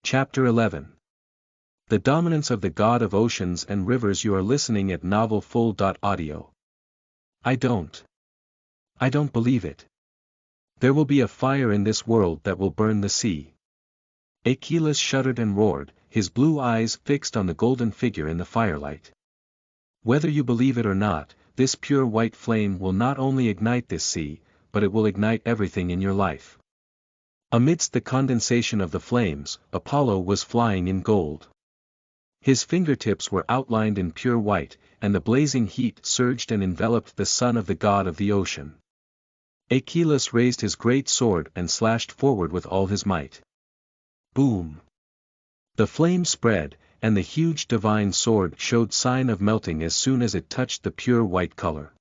Chapter 11. The Dominance of the God of Oceans and Rivers. You are listening at novelfull.audio. I don't believe it. There will be a fire in this world that will burn the sea. Achilles shuddered and roared, his blue eyes fixed on the golden figure in the firelight. Whether you believe it or not, this pure white flame will not only ignite this sea, but it will ignite everything in your life. Amidst the condensation of the flames, Apollo was flying in gold. His fingertips were outlined in pure white, and the blazing heat surged and enveloped the son of the god of the ocean. Achilles raised his great sword and slashed forward with all his might. Boom! The flame spread, and the huge divine sword showed sign of melting as soon as it touched the pure white color.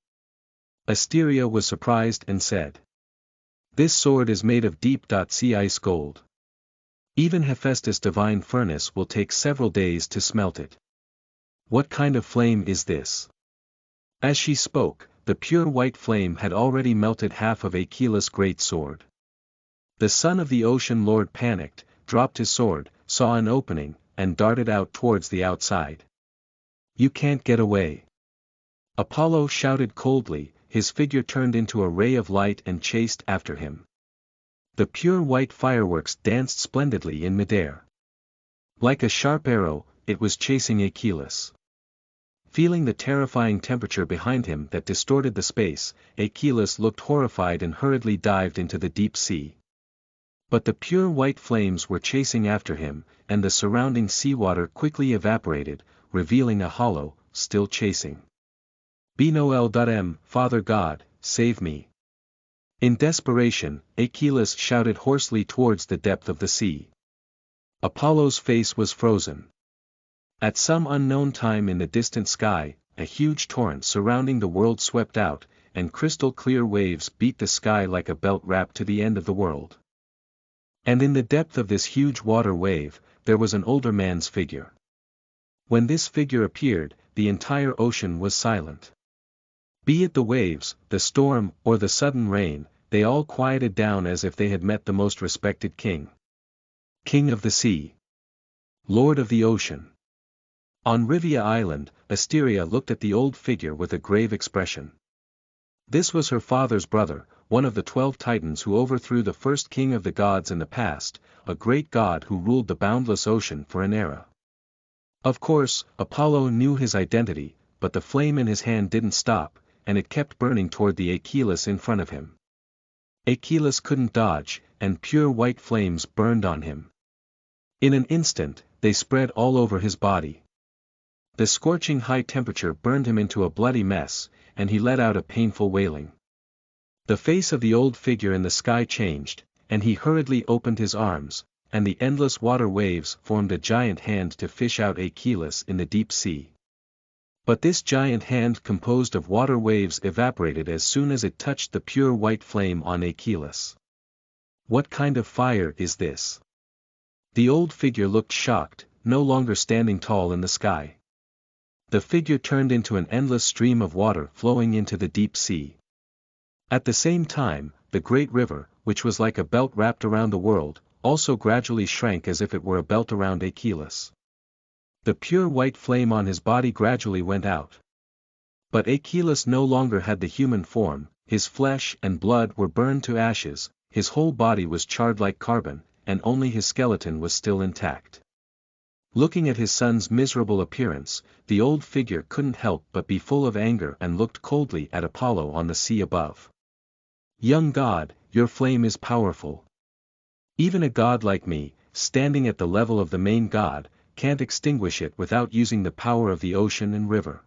Asteria was surprised and said, "This sword is made of deep sea ice gold. Even Hephaestus' divine furnace will take several days to smelt it. What kind of flame is this?" As she spoke, the pure white flame had already melted half of Achilles' great sword. The son of the ocean lord panicked, dropped his sword, saw an opening, and darted out towards the outside. "You can't get away!" Apollo shouted coldly, his figure turned into a ray of light and chased after him. The pure white fireworks danced splendidly in midair. Like a sharp arrow, it was chasing Achilles. Feeling the terrifying temperature behind him that distorted the space, Achilles looked horrified and hurriedly dived into the deep sea. But the pure white flames were chasing after him, and the surrounding seawater quickly evaporated, revealing a hollow, still chasing. "Bnoel.m, Father God, save me!" In desperation, Achilles shouted hoarsely towards the depth of the sea. Apollo's face was frozen. At some unknown time in the distant sky, a huge torrent surrounding the world swept out, and crystal-clear waves beat the sky like a belt wrapped to the end of the world. And in the depth of this huge water wave, there was an older man's figure. When this figure appeared, the entire ocean was silent. Be it the waves, the storm, or the sudden rain, they all quieted down as if they had met the most respected king. King of the sea. Lord of the ocean. On Rivia Island, Asteria looked at the old figure with a grave expression. This was her father's brother, one of the 12 Titans who overthrew the first king of the gods in the past, a great god who ruled the boundless ocean for an era. Of course, Apollo knew his identity, but the flame in his hand didn't stop, and it kept burning toward the Achilles in front of him. Achilles couldn't dodge, and pure white flames burned on him. In an instant, they spread all over his body. The scorching high temperature burned him into a bloody mess, and he let out a painful wailing. The face of the old figure in the sky changed, and he hurriedly opened his arms, and the endless water waves formed a giant hand to fish out Achilles in the deep sea. But this giant hand composed of water waves evaporated as soon as it touched the pure white flame on Achilles. What kind of fire is this? The old figure looked shocked, no longer standing tall in the sky. The figure turned into an endless stream of water flowing into the deep sea. At the same time, the great river, which was like a belt wrapped around the world, also gradually shrank as if it were a belt around Achilles. The pure white flame on his body gradually went out. But Achilles no longer had the human form, his flesh and blood were burned to ashes, his whole body was charred like carbon, and only his skeleton was still intact. Looking at his son's miserable appearance, the old figure couldn't help but be full of anger and looked coldly at Apollo on the sea above. "Young god, your flame is powerful. Even a god like me, standing at the level of the main god, can't extinguish it without using the power of the ocean and river,"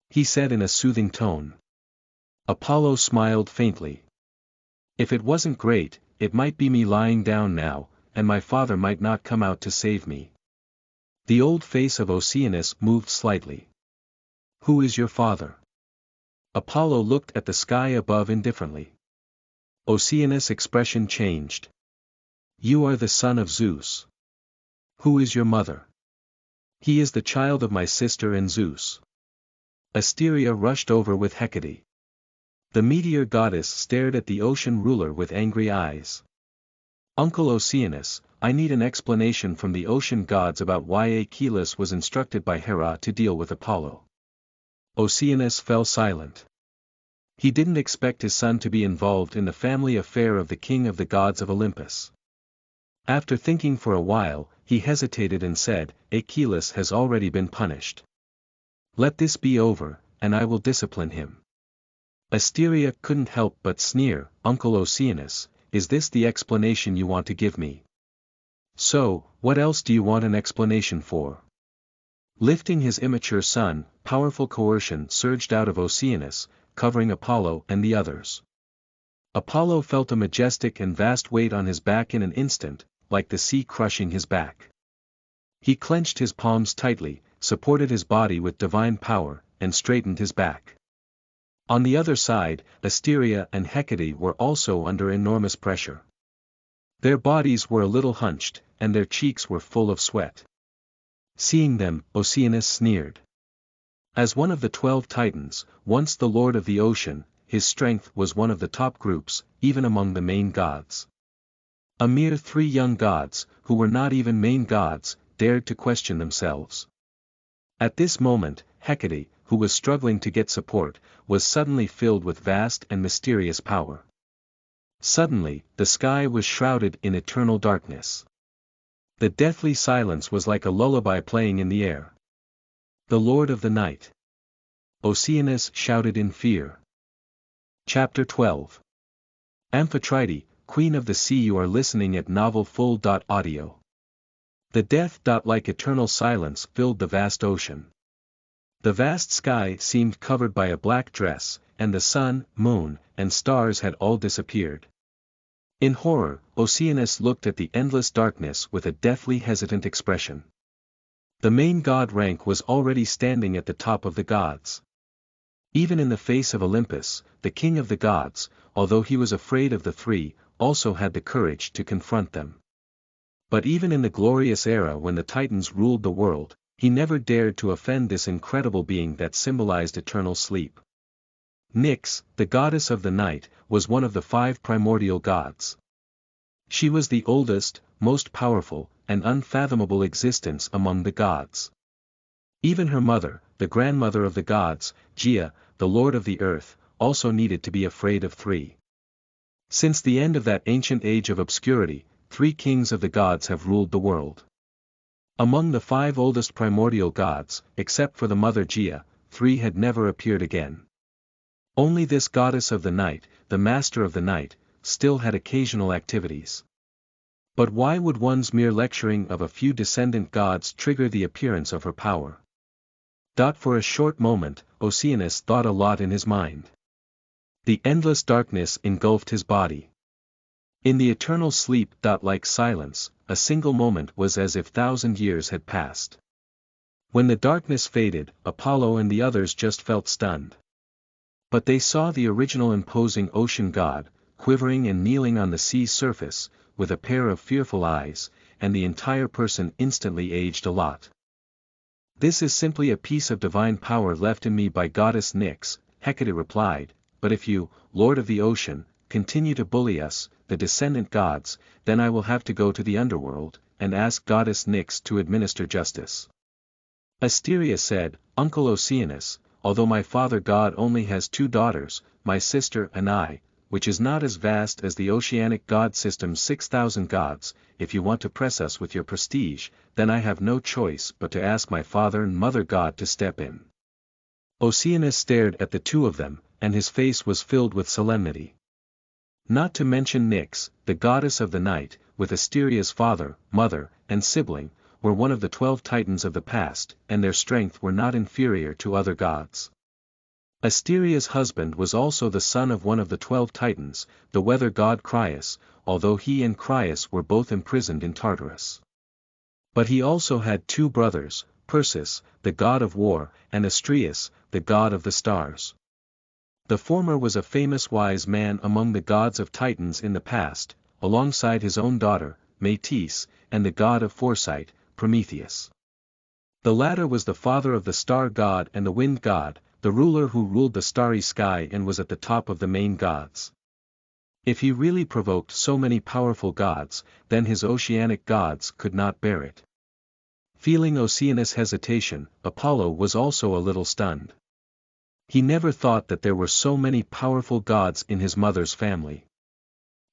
he said in a soothing tone. Apollo smiled faintly. "If it wasn't great, it might be me lying down now, and my father might not come out to save me." The old face of Oceanus moved slightly. "Who is your father?" Apollo looked at the sky above indifferently. Oceanus' expression changed. "You are the son of Zeus." "Who is your mother?" "He is the child of my sister and Zeus." Asteria rushed over with Hecate. The meteor goddess stared at the ocean ruler with angry eyes. Uncle Oceanus, I need an explanation from the ocean gods about why Achilles was instructed by Hera to deal with Apollo. Oceanus fell silent. He didn't expect his son to be involved in the family affair of the king of the gods of Olympus. After thinking for a while, he hesitated and said, Achilles has already been punished. Let this be over, and I will discipline him. Asteria couldn't help but sneer, Uncle Oceanus, is this the explanation you want to give me? So, what else do you want an explanation for? Lifting his immature son, powerful coercion surged out of Oceanus, covering Apollo and the others. Apollo felt a majestic and vast weight on his back in an instant, like the sea crushing his back. He clenched his palms tightly, supported his body with divine power, and straightened his back. On the other side, Asteria and Hecate were also under enormous pressure. Their bodies were a little hunched, and their cheeks were full of sweat. Seeing them, Oceanus sneered. As one of the 12 Titans, once the lord of the ocean, his strength was one of the top groups, even among the main gods. A mere 3 young gods, who were not even main gods, dared to question themselves. At this moment, Hecate, who was struggling to get support, was suddenly filled with vast and mysterious power. Suddenly, the sky was shrouded in eternal darkness. The deathly silence was like a lullaby playing in the air. The Lord of the Night. Oceanus shouted in fear. Chapter 12. Amphitrite, Queen of the Sea. You are listening at novelfull.audio. The death-like eternal silence filled the vast ocean. The vast sky seemed covered by a black dress, and the sun, moon, and stars had all disappeared. In horror, Oceanus looked at the endless darkness with a deathly hesitant expression. The main god rank was already standing at the top of the gods. Even in the face of Olympus, the king of the gods, although he was afraid of the 3, also had the courage to confront them. But even in the glorious era when the Titans ruled the world, he never dared to offend this incredible being that symbolized eternal sleep. Nyx, the goddess of the night, was one of the 5 primordial gods. She was the oldest, most powerful, and unfathomable existence among the gods. Even her mother, the grandmother of the gods, Gaia, the lord of the earth, also needed to be afraid of 3. Since the end of that ancient age of obscurity, 3 kings of the gods have ruled the world. Among the 5 oldest primordial gods, except for the mother Gaia, 3 had never appeared again. Only this goddess of the night, the master of the night, still had occasional activities. But why would one's mere lecturing of a few descendant gods trigger the appearance of her power? For a short moment, Oceanus thought a lot in his mind. The endless darkness engulfed his body. In the eternal sleep-like silence, a single moment was as if 1,000 years had passed. When the darkness faded, Apollo and the others just felt stunned. But they saw the original imposing ocean god, quivering and kneeling on the sea's surface, with a pair of fearful eyes, and the entire person instantly aged a lot. This is simply a piece of divine power left in me by goddess Nyx, Hecate replied, but if you, Lord of the Ocean, continue to bully us, the descendant gods, then I will have to go to the underworld, and ask goddess Nyx to administer justice. Asteria said, Uncle Oceanus, although my father god only has 2 daughters, my sister and I, which is not as vast as the oceanic god system's 6,000 gods, if you want to press us with your prestige, then I have no choice but to ask my father and mother god to step in. Oceanus stared at the 2 of them, and his face was filled with solemnity. Not to mention Nyx, the goddess of the night, with Asteria's father, mother, and sibling, were one of the 12 Titans of the past, and their strength were not inferior to other gods. Asteria's husband was also the son of one of the 12 Titans, the weather god Crius, although he and Crius were both imprisoned in Tartarus. But he also had 2 brothers, Perseus, the god of war, and Astraeus, the god of the stars. The former was a famous wise man among the gods of Titans in the past, alongside his own daughter, Metis, and the god of foresight, Prometheus. The latter was the father of the star god and the wind god, the ruler who ruled the starry sky and was at the top of the main gods. If he really provoked so many powerful gods, then his oceanic gods could not bear it. Feeling Oceanus' hesitation, Apollo was also a little stunned. He never thought that there were so many powerful gods in his mother's family.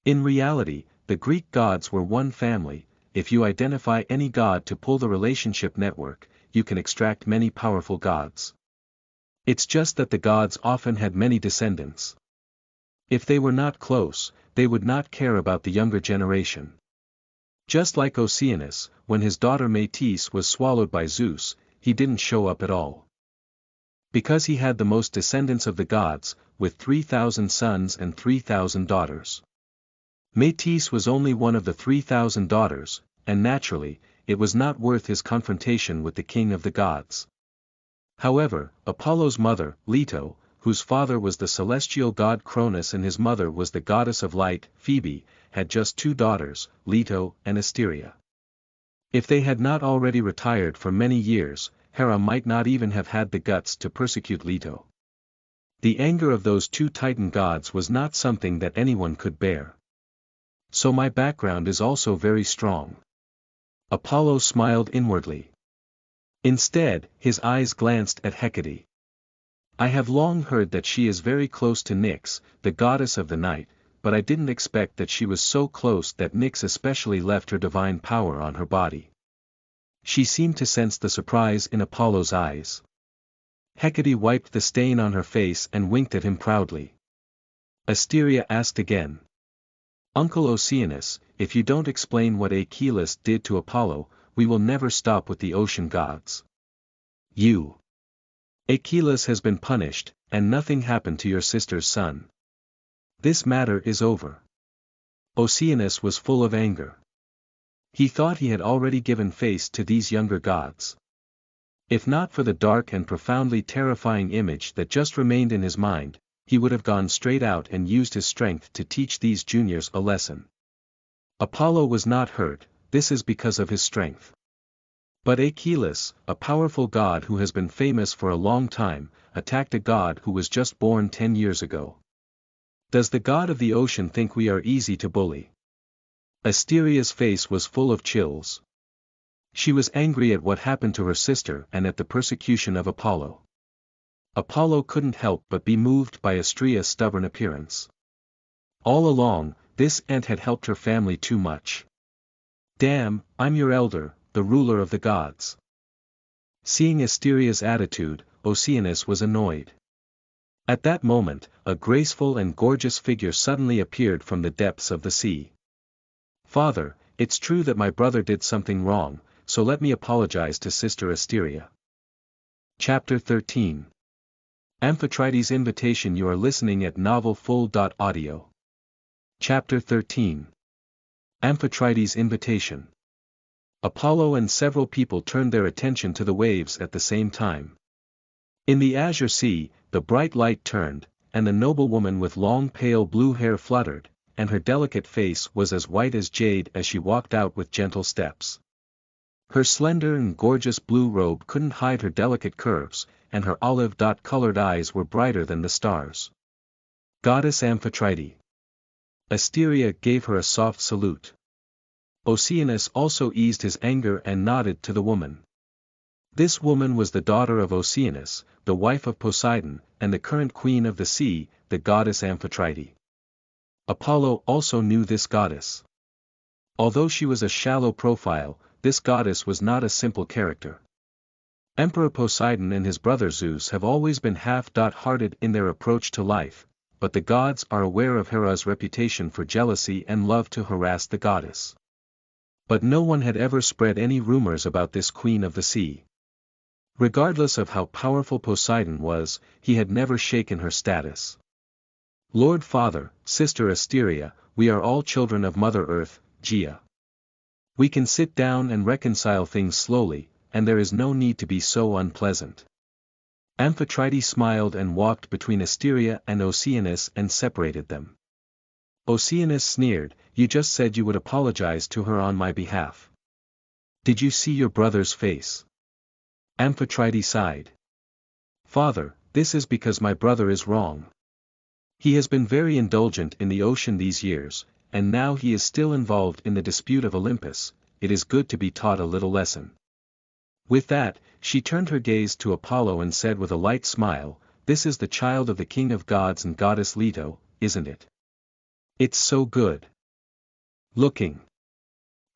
In reality, the Greek gods were one family. If you identify any god to pull the relationship network, you can extract many powerful gods. It's just that the gods often had many descendants. If they were not close, they would not care about the younger generation. Just like Oceanus, when his daughter Metis was swallowed by Zeus, he didn't show up at all. Because he had the most descendants of the gods, with 3,000 sons and 3,000 daughters. Metis was only one of the 3,000 daughters, and naturally, it was not worth his confrontation with the king of the gods. However, Apollo's mother, Leto, whose father was the celestial god Cronus and his mother was the goddess of light, Phoebe, had just 2 daughters, Leto and Asteria. If they had not already retired for many years, Hera might not even have had the guts to persecute Leto. The anger of those 2 Titan gods was not something that anyone could bear. So my background is also very strong. Apollo smiled inwardly. Instead, his eyes glanced at Hecate. I have long heard that she is very close to Nyx, the goddess of the night, but I didn't expect that she was so close that Nyx especially left her divine power on her body. She seemed to sense the surprise in Apollo's eyes. Hecate wiped the stain on her face and winked at him proudly. Asteria asked again. Uncle Oceanus, if you don't explain what Achilles did to Apollo, we will never stop with the ocean gods. Achilles has been punished, and nothing happened to your sister's son. This matter is over. Oceanus was full of anger. He thought he had already given face to these younger gods. If not for the dark and profoundly terrifying image that just remained in his mind, he would have gone straight out and used his strength to teach these juniors a lesson. Apollo was not hurt, this is because of his strength. But Achilles, a powerful god who has been famous for a long time, attacked a god who was just born 10 years ago. Does the god of the ocean think we are easy to bully? Asteria's face was full of chills. She was angry at what happened to her sister and at the persecution of Apollo. Apollo couldn't help but be moved by Asteria's stubborn appearance. All along, this aunt had helped her family too much. Damn, I'm your elder, the ruler of the gods. Seeing Asteria's attitude, Oceanus was annoyed. At that moment, a graceful and gorgeous figure suddenly appeared from the depths of the sea. Father, it's true that my brother did something wrong, so let me apologize to Sister Asteria. Chapter 13. Amphitrite's Invitation. You are listening at novelfull.audio. Chapter 13. Amphitrite's Invitation. Apollo and several people turned their attention to the waves at the same time. In the azure sea, the bright light turned, and the noble woman with long pale blue hair fluttered, and her delicate face was as white as jade as she walked out with gentle steps. Her slender and gorgeous blue robe couldn't hide her delicate curves, and her olive-colored eyes were brighter than the stars. Goddess Amphitrite. Asteria gave her a soft salute. Oceanus also eased his anger and nodded to the woman. This woman was the daughter of Oceanus, the wife of Poseidon, and the current queen of the sea, the goddess Amphitrite. Apollo also knew this goddess. Although she was a shallow profile, this goddess was not a simple character. Emperor Poseidon and his brother Zeus have always been half-hearted in their approach to life, but the gods are aware of Hera's reputation for jealousy and love to harass the goddess. But no one had ever spread any rumors about this queen of the sea. Regardless of how powerful Poseidon was, he had never shaken her status. Lord Father, Sister Asteria, we are all children of Mother Earth, Gaia. We can sit down and reconcile things slowly, and there is no need to be so unpleasant. Amphitrite smiled and walked between Asteria and Oceanus and separated them. Oceanus sneered, you just said you would apologize to her on my behalf. Did you see your brother's face? Amphitrite sighed. Father, this is because my brother is wrong. He has been very indulgent in the ocean these years, and now he is still involved in the dispute of Olympus. It is good to be taught a little lesson. With that, she turned her gaze to Apollo and said with a light smile, "This is the child of the king of gods and goddess Leto, isn't it? It's so good looking."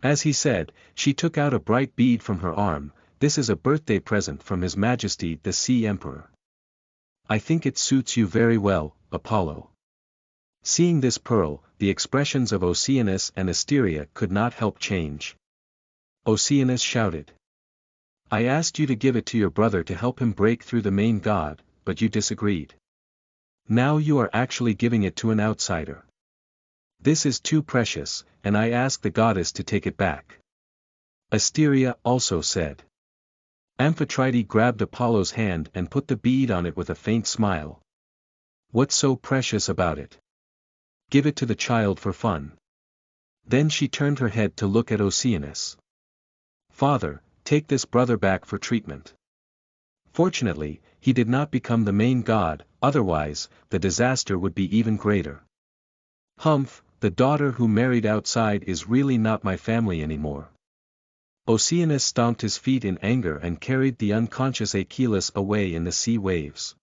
As he said, she took out a bright bead from her arm. "This is a birthday present from His Majesty the Sea Emperor. I think it suits you very well, Apollo." Seeing this pearl, the expressions of Oceanus and Asteria could not help change. Oceanus shouted, "I asked you to give it to your brother to help him break through the main god, but you disagreed. Now you are actually giving it to an outsider. This is too precious, and I ask the goddess to take it back." Asteria also said. Amphitrite grabbed Apollo's hand and put the bead on it with a faint smile. "What's so precious about it? Give it to the child for fun." Then she turned her head to look at Oceanus. "Father, take this brother back for treatment." Fortunately, he did not become the main god, otherwise, the disaster would be even greater. "Humph, the daughter who married outside is really not my family anymore." Oceanus stomped his feet in anger and carried the unconscious Achilles away in the sea waves.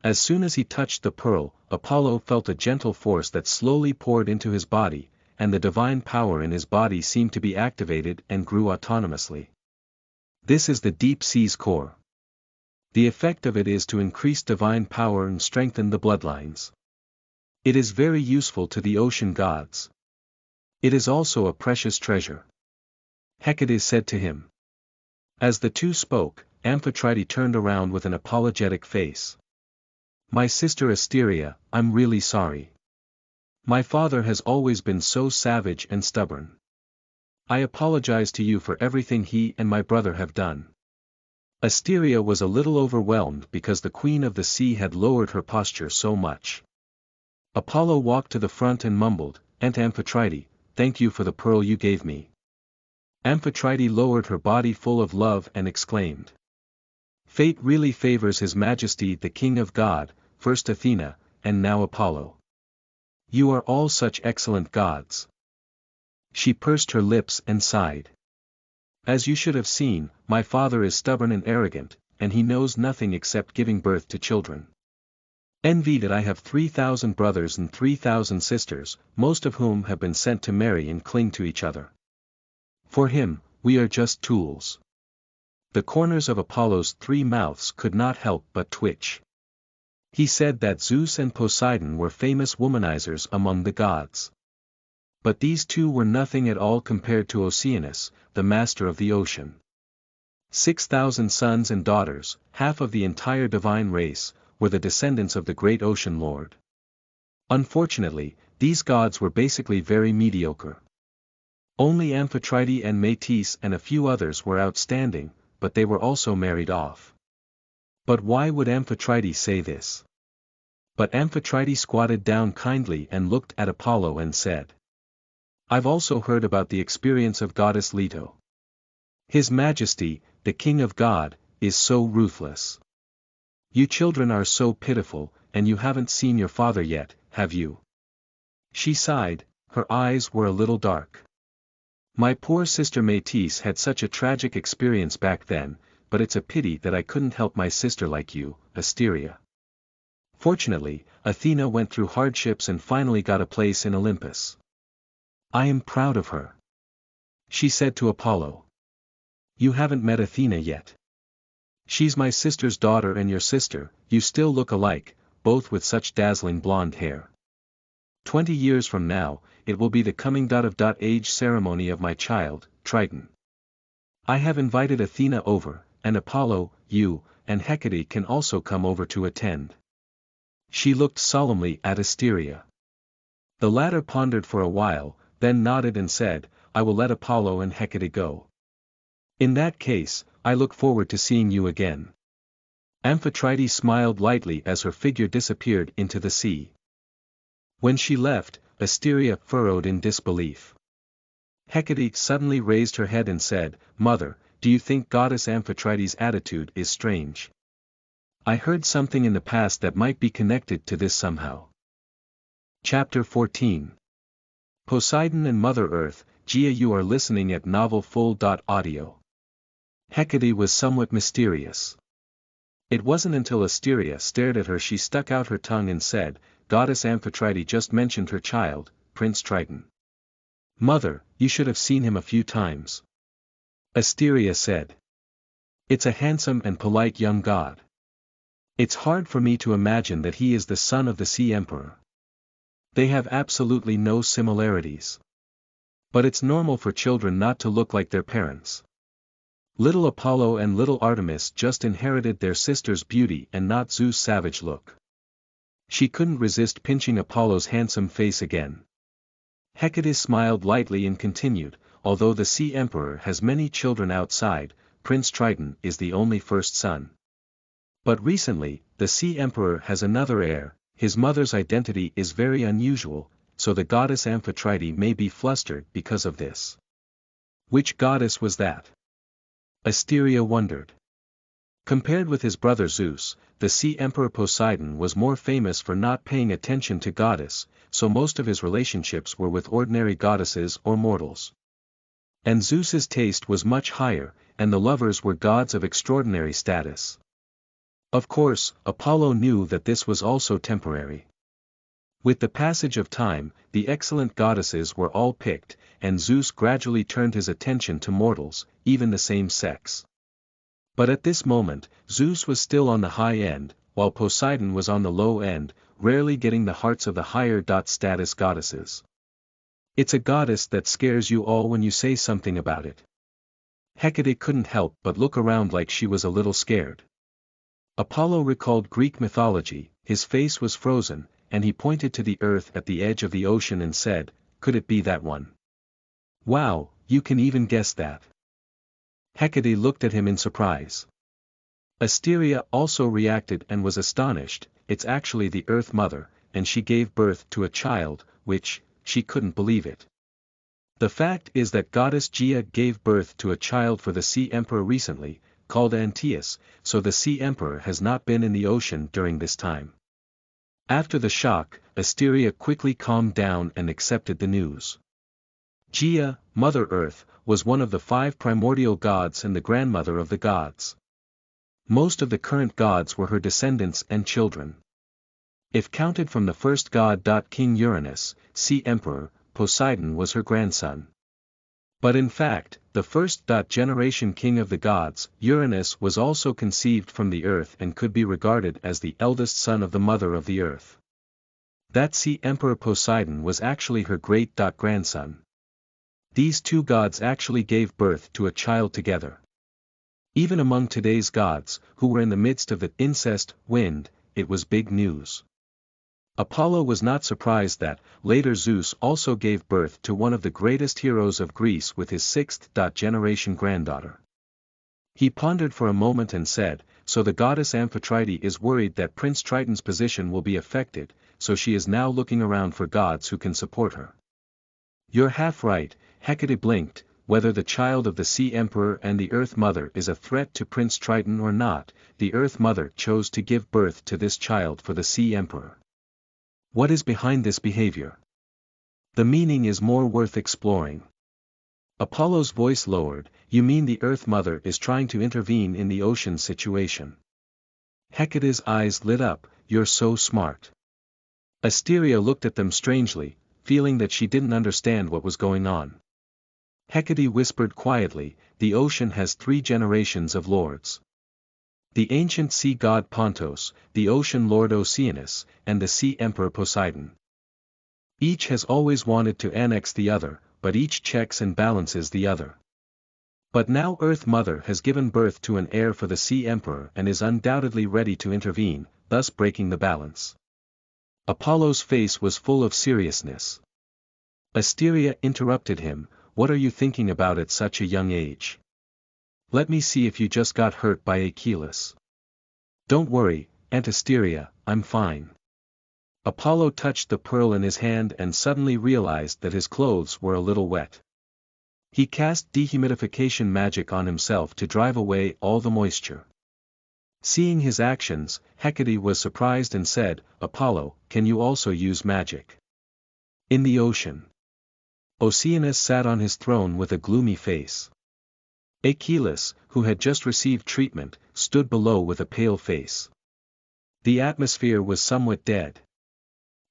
As soon as he touched the pearl, Apollo felt a gentle force that slowly poured into his body, and the divine power in his body seemed to be activated and grew autonomously. This is the deep sea's core. The effect of it is to increase divine power and strengthen the bloodlines. It is very useful to the ocean gods. It is also a precious treasure. Hecate said to him. As the two spoke, Amphitrite turned around with an apologetic face. "My sister Asteria, I'm really sorry. My father has always been so savage and stubborn. I apologize to you for everything he and my brother have done." Asteria was a little overwhelmed because the queen of the sea had lowered her posture so much. Apollo walked to the front and mumbled, "Aunt Amphitrite, thank you for the pearl you gave me." Amphitrite lowered her body full of love and exclaimed. "Fate really favors His Majesty the King of God, first Athena, and now Apollo. You are all such excellent gods." She pursed her lips and sighed. "As you should have seen, my father is stubborn and arrogant, and he knows nothing except giving birth to children. Envy that I have 3,000 brothers and 3,000 sisters, most of whom have been sent to marry and cling to each other. For him, we are just tools." The corners of Apollo's 3 mouths could not help but twitch. He said that Zeus and Poseidon were famous womanizers among the gods. But these two were nothing at all compared to Oceanus, the master of the ocean. 6,000 sons and daughters, half of the entire divine race, were the descendants of the great ocean lord. Unfortunately, these gods were basically very mediocre. Only Amphitrite and Metis and a few others were outstanding, but they were also married off. But why would Amphitrite say this? But Amphitrite squatted down kindly and looked at Apollo and said, "I've also heard about the experience of goddess Leto. His Majesty, the King of God, is so ruthless. You children are so pitiful, and you haven't seen your father yet, have you?" She sighed, her eyes were a little dark. "My poor sister Metis had such a tragic experience back then, but it's a pity that I couldn't help my sister like you, Asteria. Fortunately, Athena went through hardships and finally got a place in Olympus. I am proud of her." She said to Apollo. "You haven't met Athena yet. She's my sister's daughter and your sister, you still look alike, both with such dazzling blonde hair. 20 years from now, it will be the coming-of-age ceremony of my child, Triton. I have invited Athena over, and Apollo, you, and Hecate can also come over to attend." She looked solemnly at Asteria. The latter pondered for a while, then nodded and said, "I will let Apollo and Hecate go. In that case, I look forward to seeing you again." Amphitrite smiled lightly as her figure disappeared into the sea. When she left, Asteria furrowed in disbelief. Hecate suddenly raised her head and said, "Mother, do you think goddess Amphitrite's attitude is strange? I heard something in the past that might be connected to this somehow." Chapter 14. Poseidon and Mother Earth. Gia, you are listening at novelfull.audio. Hecate was somewhat mysterious. It wasn't until Asteria stared at her she stuck out her tongue and said, Goddess Amphitrite just mentioned her child, Prince Triton. Mother, you should have seen him a few times. Asteria said. It's a handsome and polite young god. It's hard for me to imagine that he is the son of the Sea Emperor. They have absolutely no similarities. But it's normal for children not to look like their parents. Little Apollo and little Artemis just inherited their sister's beauty and not Zeus' savage look. She couldn't resist pinching Apollo's handsome face again. Hecate smiled lightly and continued, although the Sea Emperor has many children outside, Prince Triton is the only first son. But recently, the Sea Emperor has another heir. His mother's identity is very unusual, so the goddess Amphitrite may be flustered because of this. Which goddess was that? Asteria wondered. Compared with his brother Zeus, the Sea Emperor Poseidon was more famous for not paying attention to goddess, so most of his relationships were with ordinary goddesses or mortals. And Zeus's taste was much higher, and the lovers were gods of extraordinary status. Of course, Apollo knew that this was also temporary. With the passage of time, the excellent goddesses were all picked, and Zeus gradually turned his attention to mortals, even the same sex. But at this moment, Zeus was still on the high end, while Poseidon was on the low end, rarely getting the hearts of the higher status goddesses. It's a goddess that scares you all when you say something about it. Hecate couldn't help but look around like she was a little scared. Apollo recalled Greek mythology, his face was frozen, and he pointed to the earth at the edge of the ocean and said, could it be that one? Wow, you can even guess that. Hecate looked at him in surprise. Asteria also reacted and was astonished, it's actually the Earth Mother, and she gave birth to a child, which, she couldn't believe it. The fact is that goddess Gia gave birth to a child for the Sea Emperor recently, called Antaeus, so the Sea Emperor has not been in the ocean during this time. After the shock, Asteria quickly calmed down and accepted the news. Gia, Mother Earth, was one of the 5 primordial gods and the grandmother of the gods. Most of the current gods were her descendants and children. If counted from the first god. King Uranus, Sea Emperor, Poseidon was her grandson. But in fact, the first generation king of the gods, Uranus was also conceived from the earth and could be regarded as the eldest son of the mother of the earth. That Sea Emperor Poseidon was actually her great-grandson. These two gods actually gave birth to a child together. Even among today's gods, who were in the midst of the incest wind, it was big news. Apollo was not surprised that, later Zeus also gave birth to one of the greatest heroes of Greece with his 6th generation granddaughter. He pondered for a moment and said, so the goddess Amphitrite is worried that Prince Triton's position will be affected, so she is now looking around for gods who can support her. You're half right, Hecate blinked, whether the child of the Sea Emperor and the Earth Mother is a threat to Prince Triton or not, the Earth Mother chose to give birth to this child for the Sea Emperor. What is behind this behavior? The meaning is more worth exploring. Apollo's voice lowered, you mean the Earth Mother is trying to intervene in the ocean situation? Hecate's eyes lit up, you're so smart. Asteria looked at them strangely, feeling that she didn't understand what was going on. Hecate whispered quietly, the ocean has 3 generations of lords. The ancient sea god Pontos, the ocean lord Oceanus, and the Sea Emperor Poseidon. Each has always wanted to annex the other, but each checks and balances the other. But now Earth Mother has given birth to an heir for the Sea Emperor and is undoubtedly ready to intervene, thus breaking the balance. Apollo's face was full of seriousness. Asteria interrupted him, what are you thinking about at such a young age? Let me see if you just got hurt by Achilles. Don't worry, Aunt Asteria, I'm fine. Apollo touched the pearl in his hand and suddenly realized that his clothes were a little wet. He cast dehumidification magic on himself to drive away all the moisture. Seeing his actions, Hecate was surprised and said, Apollo, can you also use magic? In the ocean. Oceanus sat on his throne with a gloomy face. Achilles, who had just received treatment, stood below with a pale face. The atmosphere was somewhat dead.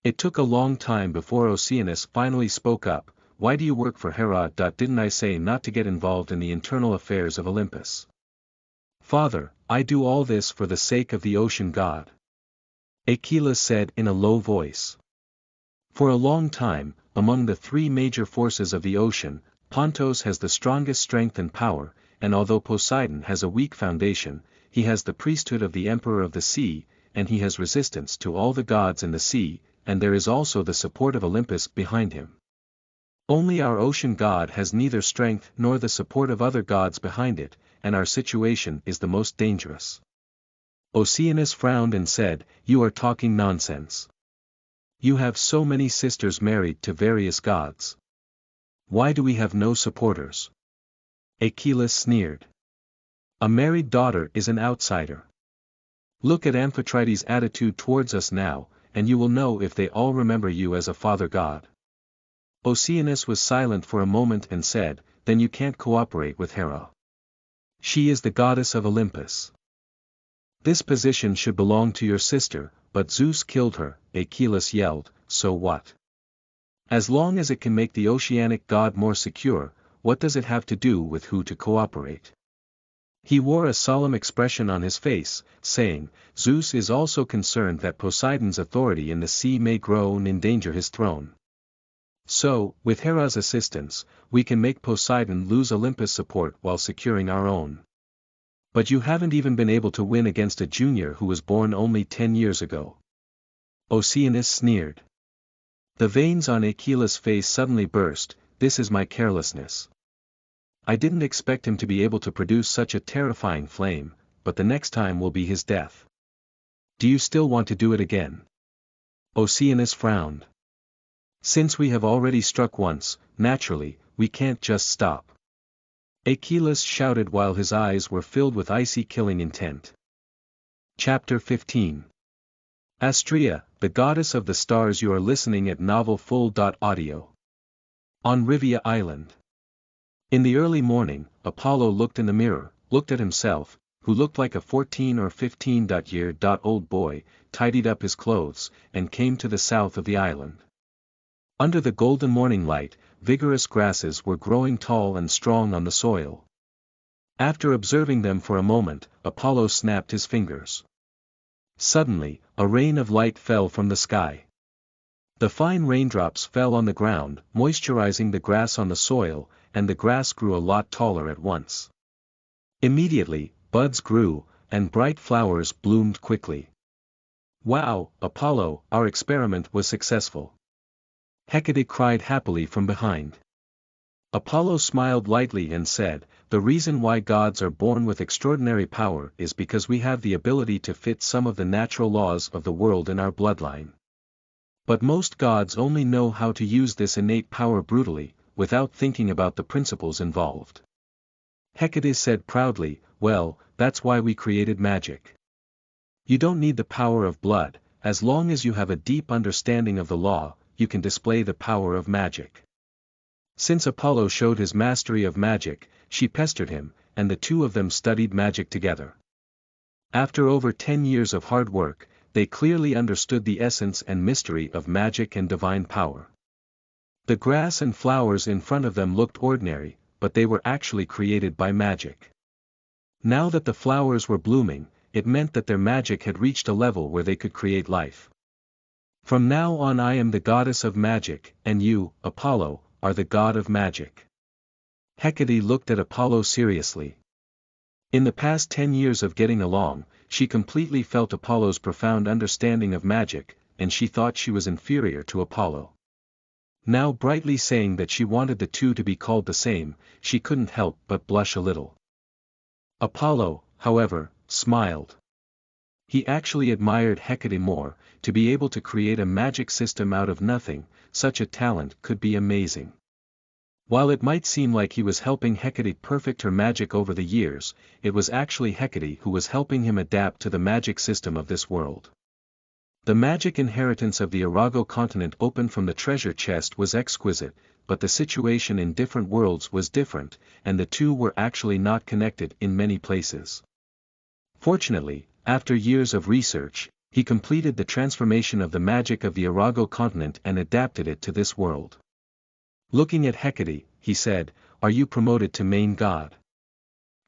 It took a long time before Oceanus finally spoke up. Why do you work for Hera? Didn't I say not to get involved in the internal affairs of Olympus? Father, I do all this for the sake of the ocean god. Achilles said in a low voice. For a long time, among the three major forces of the ocean, Pontos has the strongest strength and power, and although Poseidon has a weak foundation, he has the priesthood of the Emperor of the Sea, and he has resistance to all the gods in the sea, and there is also the support of Olympus behind him. Only our ocean god has neither strength nor the support of other gods behind it, and our situation is the most dangerous. Oceanus frowned and said, You are talking nonsense. You have so many sisters married to various gods. Why do we have no supporters? Achilles sneered. A married daughter is an outsider. Look at Amphitrite's attitude towards us now, and you will know if they all remember you as a father god. Oceanus was silent for a moment and said, Then you can't cooperate with Hera. She is the goddess of Olympus. This position should belong to your sister, but Zeus killed her, Achilles yelled, so what? As long as it can make the oceanic god more secure, what does it have to do with who to cooperate? He wore a solemn expression on his face, saying, Zeus is also concerned that Poseidon's authority in the sea may grow and endanger his throne. So, with Hera's assistance, we can make Poseidon lose Olympus' support while securing our own. But you haven't even been able to win against a junior who was born only 10 years ago. Oceanus sneered. The veins on Achilles' face suddenly burst. This is my carelessness. I didn't expect him to be able to produce such a terrifying flame, but the next time will be his death. Do you still want to do it again? Oceanus frowned. Since we have already struck once, naturally, we can't just stop. Achilles shouted while his eyes were filled with icy killing intent. Chapter 15. Astrea, the goddess of the stars. You are listening at novelfull.audio. On Rivia Island. In the early morning, Apollo looked in the mirror, looked at himself, who looked like a 14 or 15-year-old boy, tidied up his clothes, and came to the south of the island. Under the golden morning light, vigorous grasses were growing tall and strong on the soil. After observing them for a moment, Apollo snapped his fingers. Suddenly, a rain of light fell from the sky. The fine raindrops fell on the ground, moisturizing the grass on the soil, and the grass grew a lot taller at once. Immediately, buds grew, and bright flowers bloomed quickly. Wow, Apollo, our experiment was successful. Hecate cried happily from behind. Apollo smiled lightly and said, The reason why gods are born with extraordinary power is because we have the ability to fit some of the natural laws of the world in our bloodline. But most gods only know how to use this innate power brutally, without thinking about the principles involved. Hecate said proudly, Well, that's why we created magic. You don't need the power of blood, as long as you have a deep understanding of the law, you can display the power of magic. Since Apollo showed his mastery of magic, she pestered him, and the two of them studied magic together. After over 10 years of hard work, they clearly understood the essence and mystery of magic and divine power. The grass and flowers in front of them looked ordinary, but they were actually created by magic. Now that the flowers were blooming, it meant that their magic had reached a level where they could create life. From now on I am the goddess of magic, and you, Apollo, are the god of magic. Hecate looked at Apollo seriously. In the past 10 years of getting along, she completely felt Apollo's profound understanding of magic, and she thought she was inferior to Apollo. Now brightly saying that she wanted the two to be called the same, she couldn't help but blush a little. Apollo, however, smiled. He actually admired Hecate more. To be able to create a magic system out of nothing, such a talent could be amazing. While it might seem like he was helping Hecate perfect her magic over the years, it was actually Hecate who was helping him adapt to the magic system of this world. The magic inheritance of the Arago continent opened from the treasure chest was exquisite, but the situation in different worlds was different, and the two were actually not connected in many places. Fortunately, after years of research, he completed the transformation of the magic of the Arago continent and adapted it to this world. Looking at Hecate, he said, "Are you promoted to main god?"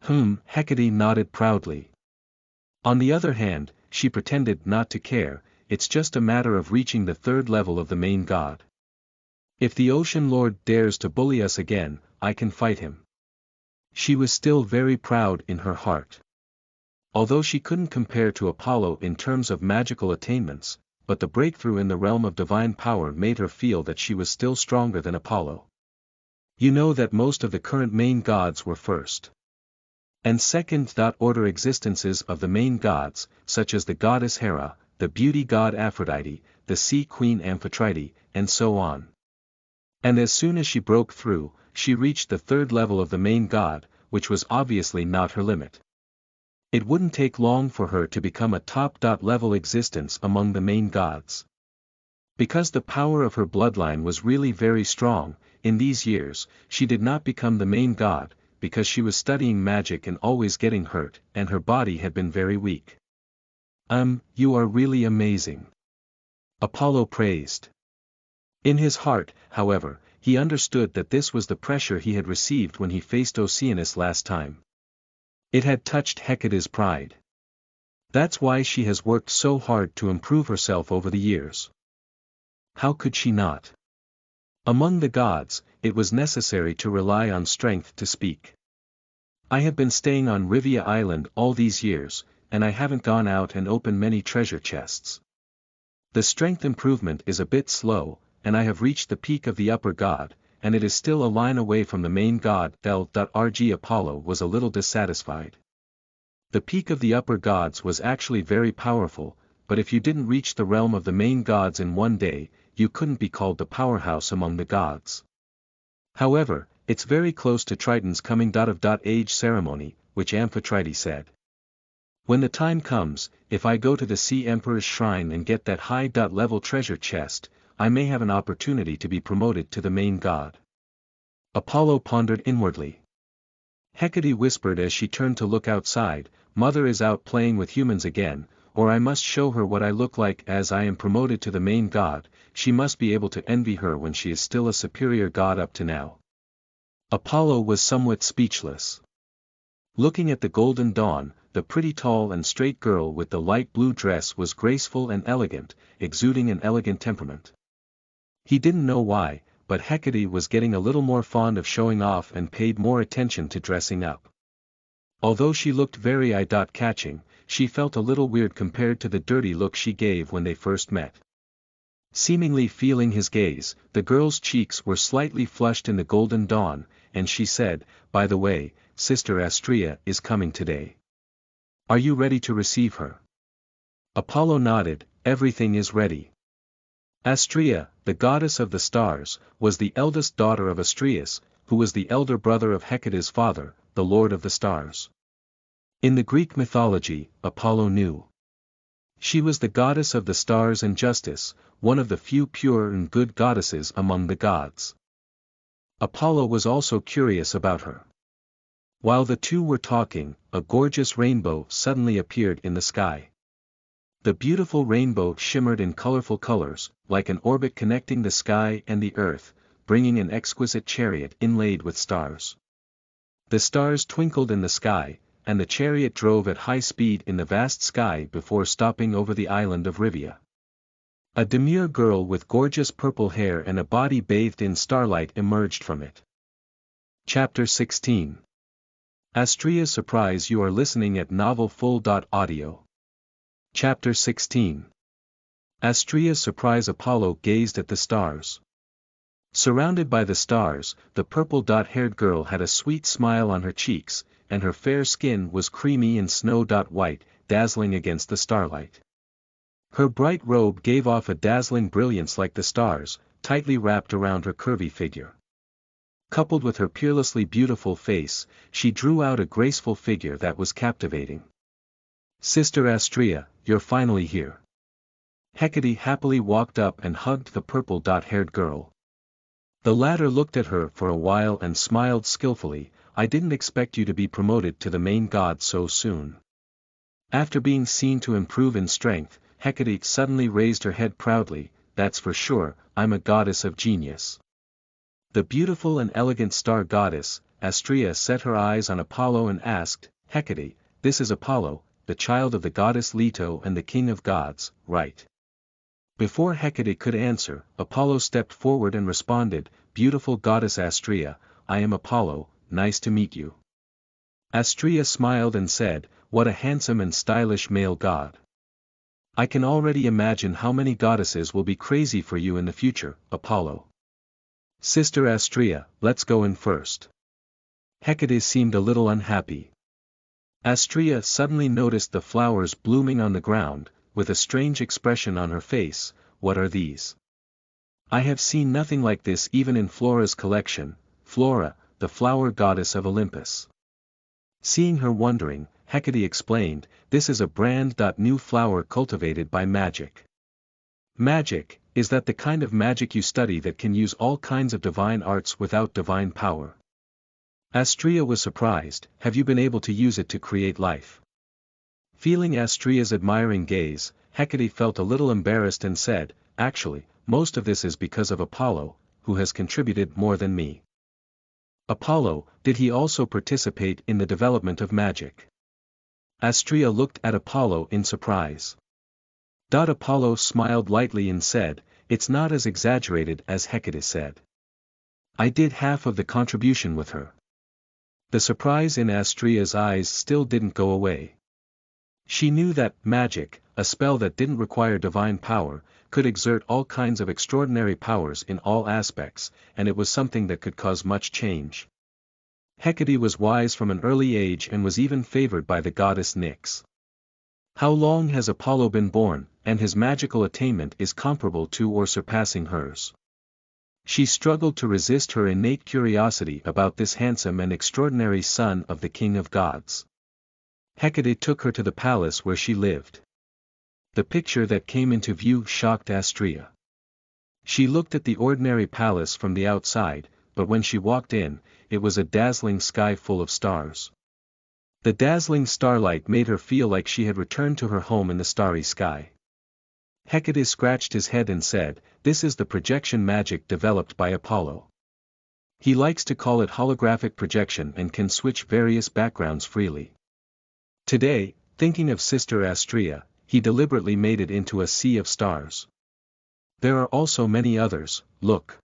Hecate nodded proudly. On the other hand, she pretended not to care, "It's just a matter of reaching the third level of the main god. If the Ocean Lord dares to bully us again, I can fight him." She was still very proud in her heart. Although she couldn't compare to Apollo in terms of magical attainments, but the breakthrough in the realm of divine power made her feel that she was still stronger than Apollo. You know that most of the current main gods were first and second-order existences of the main gods, such as the goddess Hera, the beauty god Aphrodite, the sea queen Amphitrite, and so on. And as soon as she broke through, she reached the third level of the main god, which was obviously not her limit. It wouldn't take long for her to become a top-level existence among the main gods. Because the power of her bloodline was really very strong, in these years, she did not become the main god, because she was studying magic and always getting hurt, and her body had been very weak. You are really amazing," Apollo praised. In his heart, however, he understood that this was the pressure he had received when he faced Oceanus last time. It had touched Hecate's pride. That's why she has worked so hard to improve herself over the years. How could she not? Among the gods, it was necessary to rely on strength to speak. "I have been staying on Rivia Island all these years, and I haven't gone out and opened many treasure chests. The strength improvement is a bit slow, and I have reached the peak of the upper god, and it is still a line away from the main god L.Rg. Apollo was a little dissatisfied. The peak of the upper gods was actually very powerful, but if you didn't reach the realm of the main gods in one day, you couldn't be called the powerhouse among the gods. However, it's very close to Triton's coming-of-age ceremony, which Amphitrite said. When the time comes, if I go to the Sea Emperor's shrine and get that high-level treasure chest, I may have an opportunity to be promoted to the main god." Apollo pondered inwardly. Hecate whispered as she turned to look outside, "Mother is out playing with humans again, or I must show her what I look like as I am promoted to the main god. She must be able to envy her when she is still a superior god up to now." Apollo was somewhat speechless. Looking at the golden dawn, the pretty tall and straight girl with the light blue dress was graceful and elegant, exuding an elegant temperament. He didn't know why, but Hecate was getting a little more fond of showing off and paid more attention to dressing up. Although she looked very eye-catching, she felt a little weird compared to the dirty look she gave when they first met. Seemingly feeling his gaze, the girl's cheeks were slightly flushed in the golden dawn, and she said, "By the way, Sister Astrea is coming today. Are you ready to receive her?" Apollo nodded, "Everything is ready." Astrea, the goddess of the stars, was the eldest daughter of Astreus, who was the elder brother of Hecate's father, the lord of the stars. In the Greek mythology, Apollo knew. She was the goddess of the stars and justice, one of the few pure and good goddesses among the gods. Apollo was also curious about her. While the two were talking, a gorgeous rainbow suddenly appeared in the sky. The beautiful rainbow shimmered in colorful colors, like an orbit connecting the sky and the earth, bringing an exquisite chariot inlaid with stars. The stars twinkled in the sky, and the chariot drove at high speed in the vast sky before stopping over the island of Rivia. A demure girl with gorgeous purple hair and a body bathed in starlight emerged from it. Chapter 16. Astrea's Surprise. You are listening at novelfull.audio. Chapter 16. Astrea's Surprise. Apollo gazed at the stars. Surrounded by the stars, the purple-haired girl had a sweet smile on her cheeks, and her fair skin was creamy and snow-white, dazzling against the starlight. Her bright robe gave off a dazzling brilliance like the stars, tightly wrapped around her curvy figure. Coupled with her peerlessly beautiful face, she drew out a graceful figure that was captivating. "Sister Astrea, you're finally here. Hecate happily walked up and hugged the purple-haired girl. The latter looked at her for a while and smiled skillfully. I didn't expect you to be promoted to the main god so soon. After being seen to improve in strength, Hecate suddenly raised her head proudly. That's for sure, I'm a goddess of genius. The beautiful and elegant star goddess, Astrea, set her eyes on Apollo and asked, Hecate, this is Apollo, the child of the goddess Leto and the king of gods, right? Before Hecate could answer, Apollo stepped forward and responded, beautiful goddess Astrea, I am Apollo, nice to meet you. Astrea smiled and said, what a handsome and stylish male god. I can already imagine how many goddesses will be crazy for you in the future, Apollo. Sister Astrea, let's go in first. Hecate seemed a little unhappy. Astrea suddenly noticed the flowers blooming on the ground, with a strange expression on her face. What are these? I have seen nothing like this even in Flora's collection, Flora, the flower goddess of Olympus. Seeing her wondering, Hecate explained, this is a brand new flower cultivated by magic. Magic, is that the kind of magic you study that can use all kinds of divine arts without divine power? Astrea was surprised, have you been able to use it to create life? Feeling Astrea's admiring gaze, Hecate felt a little embarrassed and said, actually, most of this is because of Apollo, who has contributed more than me. Apollo, did he also participate in the development of magic? Astrea looked at Apollo in surprise. Apollo smiled lightly and said, it's not as exaggerated as Hecate said. I did half of the contribution with her. The surprise in Astrea's eyes still didn't go away. She knew that magic, a spell that didn't require divine power, could exert all kinds of extraordinary powers in all aspects, and it was something that could cause much change. Hecate was wise from an early age and was even favored by the goddess Nyx. How long has Apollo been born, and his magical attainment is comparable to or surpassing hers? She struggled to resist her innate curiosity about this handsome and extraordinary son of the king of gods. Hecate took her to the palace where she lived. The picture that came into view shocked Astrea. She looked at the ordinary palace from the outside, but when she walked in, it was a dazzling sky full of stars. The dazzling starlight made her feel like she had returned to her home in the starry sky. Hecate scratched his head and said, this is the projection magic developed by Apollo. He likes to call it holographic projection and can switch various backgrounds freely. Today, thinking of Sister Astrea, he deliberately made it into a sea of stars. There are also many others, look.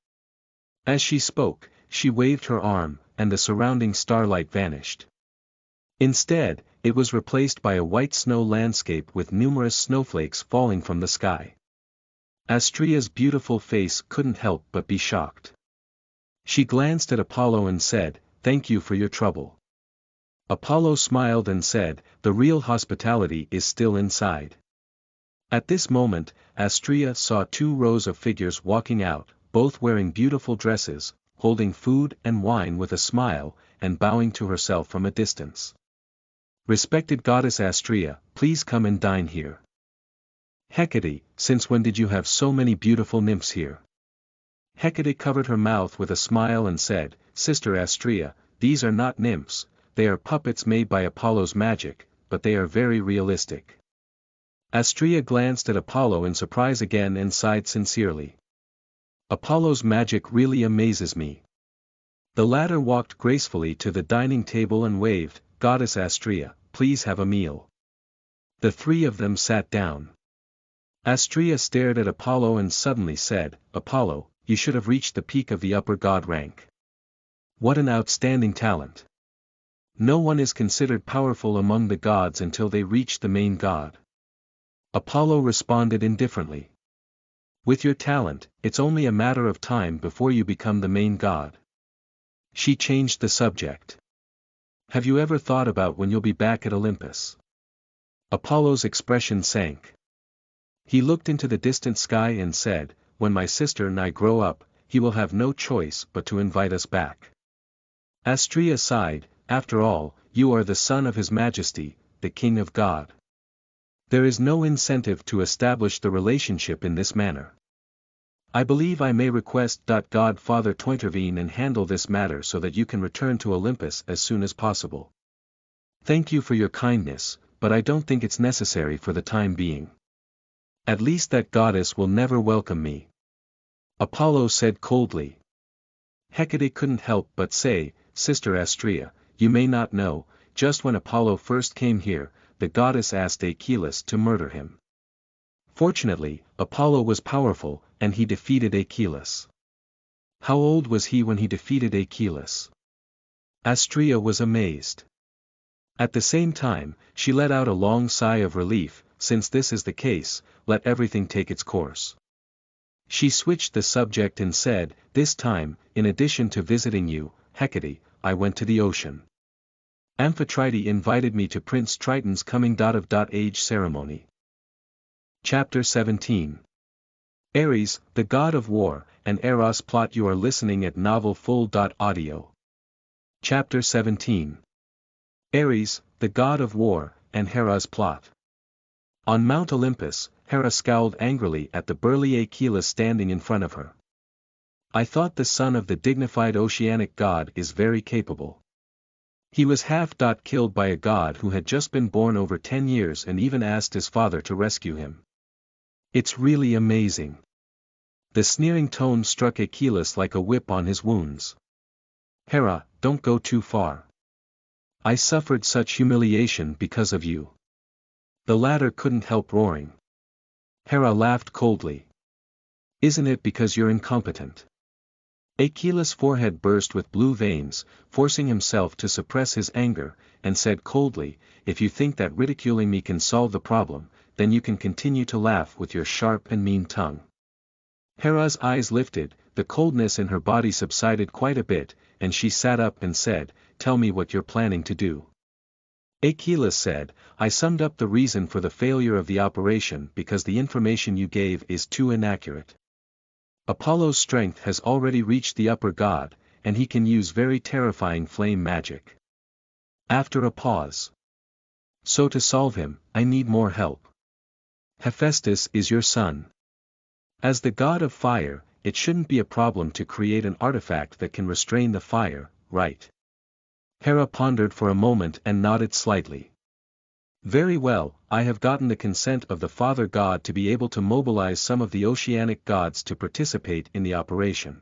As she spoke, she waved her arm, and the surrounding starlight vanished. Instead, it was replaced by a white snow landscape with numerous snowflakes falling from the sky. Astrea's beautiful face couldn't help but be shocked. She glanced at Apollo and said, thank you for your trouble. Apollo smiled and said, the real hospitality is still inside. At this moment, Astrea saw 2 rows of figures walking out, both wearing beautiful dresses, holding food and wine with a smile, and bowing to herself from a distance. Respected goddess Astrea, please come and dine here. Hecate, since when did you have so many beautiful nymphs here? Hecate covered her mouth with a smile and said, Sister Astrea, these are not nymphs, they are puppets made by Apollo's magic, but they are very realistic. Astrea glanced at Apollo in surprise again and sighed sincerely. Apollo's magic really amazes me. The latter walked gracefully to the dining table and waved, Goddess Astrea, please have a meal. The 3 of them sat down. Astrea stared at Apollo and suddenly said, Apollo, you should have reached the peak of the upper god rank. What an outstanding talent. No one is considered powerful among the gods until they reach the main god. Apollo responded indifferently. With your talent, it's only a matter of time before you become the main god. She changed the subject. Have you ever thought about when you'll be back at Olympus? Apollo's expression sank. He looked into the distant sky and said, when my sister and I grow up, he will have no choice but to invite us back. Astrea sighed, after all, you are the son of His Majesty, the King of God. There is no incentive to establish the relationship in this manner. I believe I may request Godfather to intervene and handle this matter so that you can return to Olympus as soon as possible. Thank you for your kindness, but I don't think it's necessary for the time being. At least that goddess will never welcome me. Apollo said coldly. Hecate couldn't help but say, Sister Astrea, you may not know, just when Apollo first came here, the goddess asked Achilles to murder him. Fortunately, Apollo was powerful, and he defeated Achilles. How old was he when he defeated Achilles? Astrea was amazed. At the same time, she let out a long sigh of relief. Since this is the case, let everything take its course. She switched the subject and said, this time, in addition to visiting you, Hecate, I went to the ocean. Amphitrite invited me to Prince Triton's coming-of-age ceremony. Chapter 17. Ares, the god of war, and Eros plot. You are listening at novelfull.audio. Chapter 17. Ares, the god of war, and Hera's plot. On Mount Olympus, Hera scowled angrily at the burly Achilles standing in front of her. I thought the son of the dignified oceanic god is very capable. He was half-killed by a god who had just been born over 10 years and even asked his father to rescue him. It's really amazing. The sneering tone struck Achilles like a whip on his wounds. Hera, don't go too far. I suffered such humiliation because of you. The latter couldn't help roaring. Hera laughed coldly. Isn't it because you're incompetent? Achilles' forehead burst with blue veins, forcing himself to suppress his anger, and said coldly, if you think that ridiculing me can solve the problem, then you can continue to laugh with your sharp and mean tongue. Hera's eyes lifted, the coldness in her body subsided quite a bit, and she sat up and said, tell me what you're planning to do. Achilles said, I summed up the reason for the failure of the operation because the information you gave is too inaccurate. Apollo's strength has already reached the upper god, and he can use very terrifying flame magic. After a pause. So to solve him, I need more help. Hephaestus is your son. As the god of fire, it shouldn't be a problem to create an artifact that can restrain the fire, right? Hera pondered for a moment and nodded slightly. Very well, I have gotten the consent of the father god to be able to mobilize some of the oceanic gods to participate in the operation.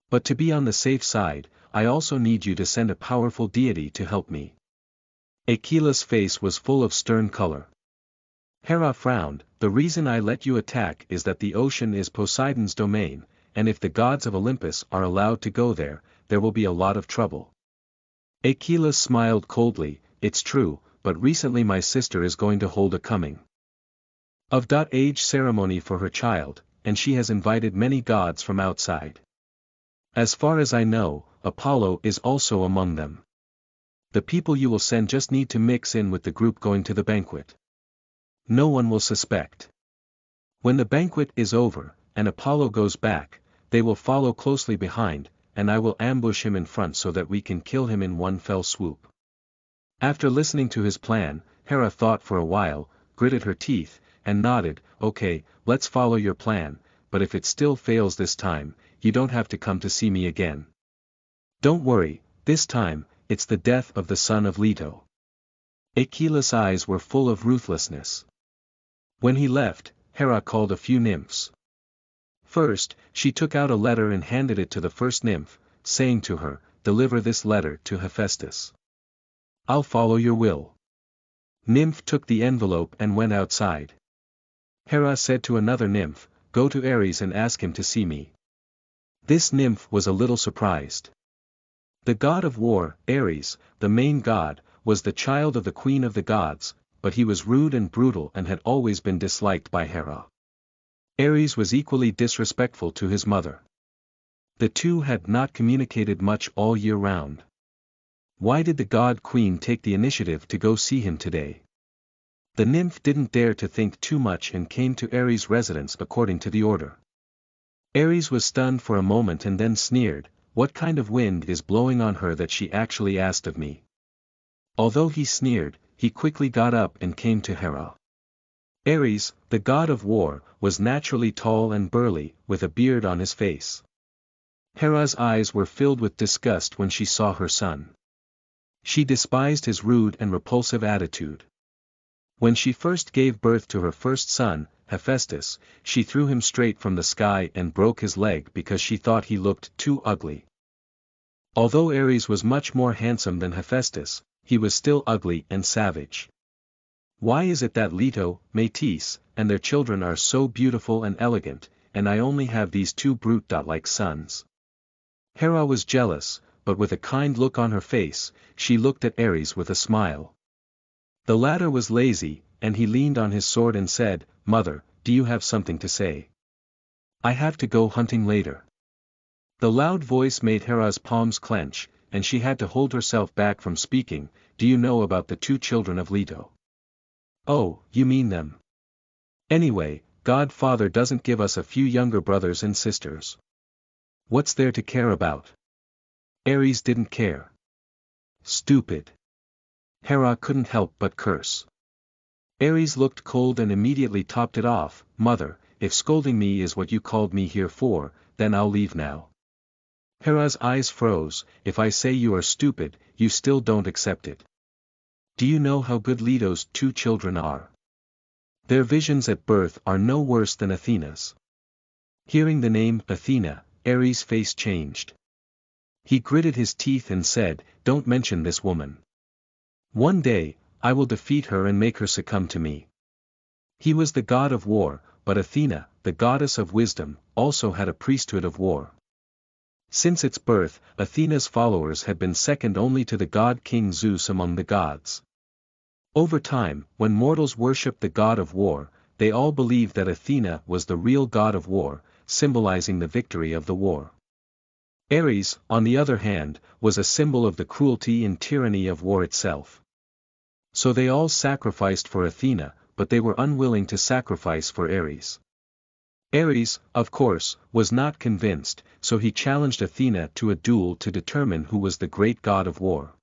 But to be on the safe side, I also need you to send a powerful deity to help me. Achilles' face was full of stern color. Hera frowned, the reason I let you attack is that the ocean is Poseidon's domain, and if the gods of Olympus are allowed to go there, there will be a lot of trouble. Achilles smiled coldly, it's true, but recently my sister is going to hold a coming-of-age ceremony for her child, and she has invited many gods from outside. As far as I know, Apollo is also among them. The people you will send just need to mix in with the group going to the banquet. No one will suspect. When the banquet is over, and Apollo goes back, they will follow closely behind, and I will ambush him in front so that we can kill him in one fell swoop. After listening to his plan, Hera thought for a while, gritted her teeth, and nodded, okay, let's follow your plan, but if it still fails this time, you don't have to come to see me again. Don't worry, this time, it's the death of the son of Leto. Achilles' eyes were full of ruthlessness. When he left, Hera called a few nymphs. First, she took out a letter and handed it to the first nymph, saying to her, deliver this letter to Hephaestus. I'll follow your will. Nymph took the envelope and went outside. Hera said to another nymph, go to Ares and ask him to see me. This nymph was a little surprised. The god of war, Ares, the main god, was the child of the queen of the gods, but he was rude and brutal and had always been disliked by Hera. Ares was equally disrespectful to his mother. The two had not communicated much all year round. Why did the god queen take the initiative to go see him today? The nymph didn't dare to think too much and came to Ares' residence according to the order. Ares was stunned for a moment and then sneered, what kind of wind is blowing on her that she actually asked of me? Although he sneered, he quickly got up and came to Hera. Ares, the god of war, was naturally tall and burly, with a beard on his face. Hera's eyes were filled with disgust when she saw her son. She despised his rude and repulsive attitude. When she first gave birth to her first son, Hephaestus, she threw him straight from the sky and broke his leg because she thought he looked too ugly. Although Ares was much more handsome than Hephaestus, he was still ugly and savage. Why is it that Leto, Metis, and their children are so beautiful and elegant, and I only have these two brute-like sons? Hera was jealous, but with a kind look on her face, she looked at Ares with a smile. The latter was lazy, and he leaned on his sword and said, "Mother, do you have something to say? I have to go hunting later." The loud voice made Hera's palms clench, and she had to hold herself back from speaking. "Do you know about the two children of Leto?" "Oh, you mean them. Anyway, God Father doesn't give us a few younger brothers and sisters. What's there to care about?" Ares didn't care. Stupid. Hera couldn't help but curse. Ares looked cold and immediately topped it off. "Mother, if scolding me is what you called me here for, then I'll leave now." Hera's eyes froze. "If I say you are stupid, you still don't accept it. Do you know how good Leto's two children are? Their visions at birth are no worse than Athena's." Hearing the name Athena, Ares' face changed. He gritted his teeth and said, "Don't mention this woman. One day, I will defeat her and make her succumb to me." He was the god of war, but Athena, the goddess of wisdom, also had a priesthood of war. Since its birth, Athena's followers had been second only to the god King Zeus among the gods. Over time, when mortals worshipped the god of war, they all believed that Athena was the real god of war, symbolizing the victory of the war. Ares, on the other hand, was a symbol of the cruelty and tyranny of war itself. So they all sacrificed for Athena, but they were unwilling to sacrifice for Ares. Ares, of course, was not convinced, so he challenged Athena to a duel to determine who was the great god of war.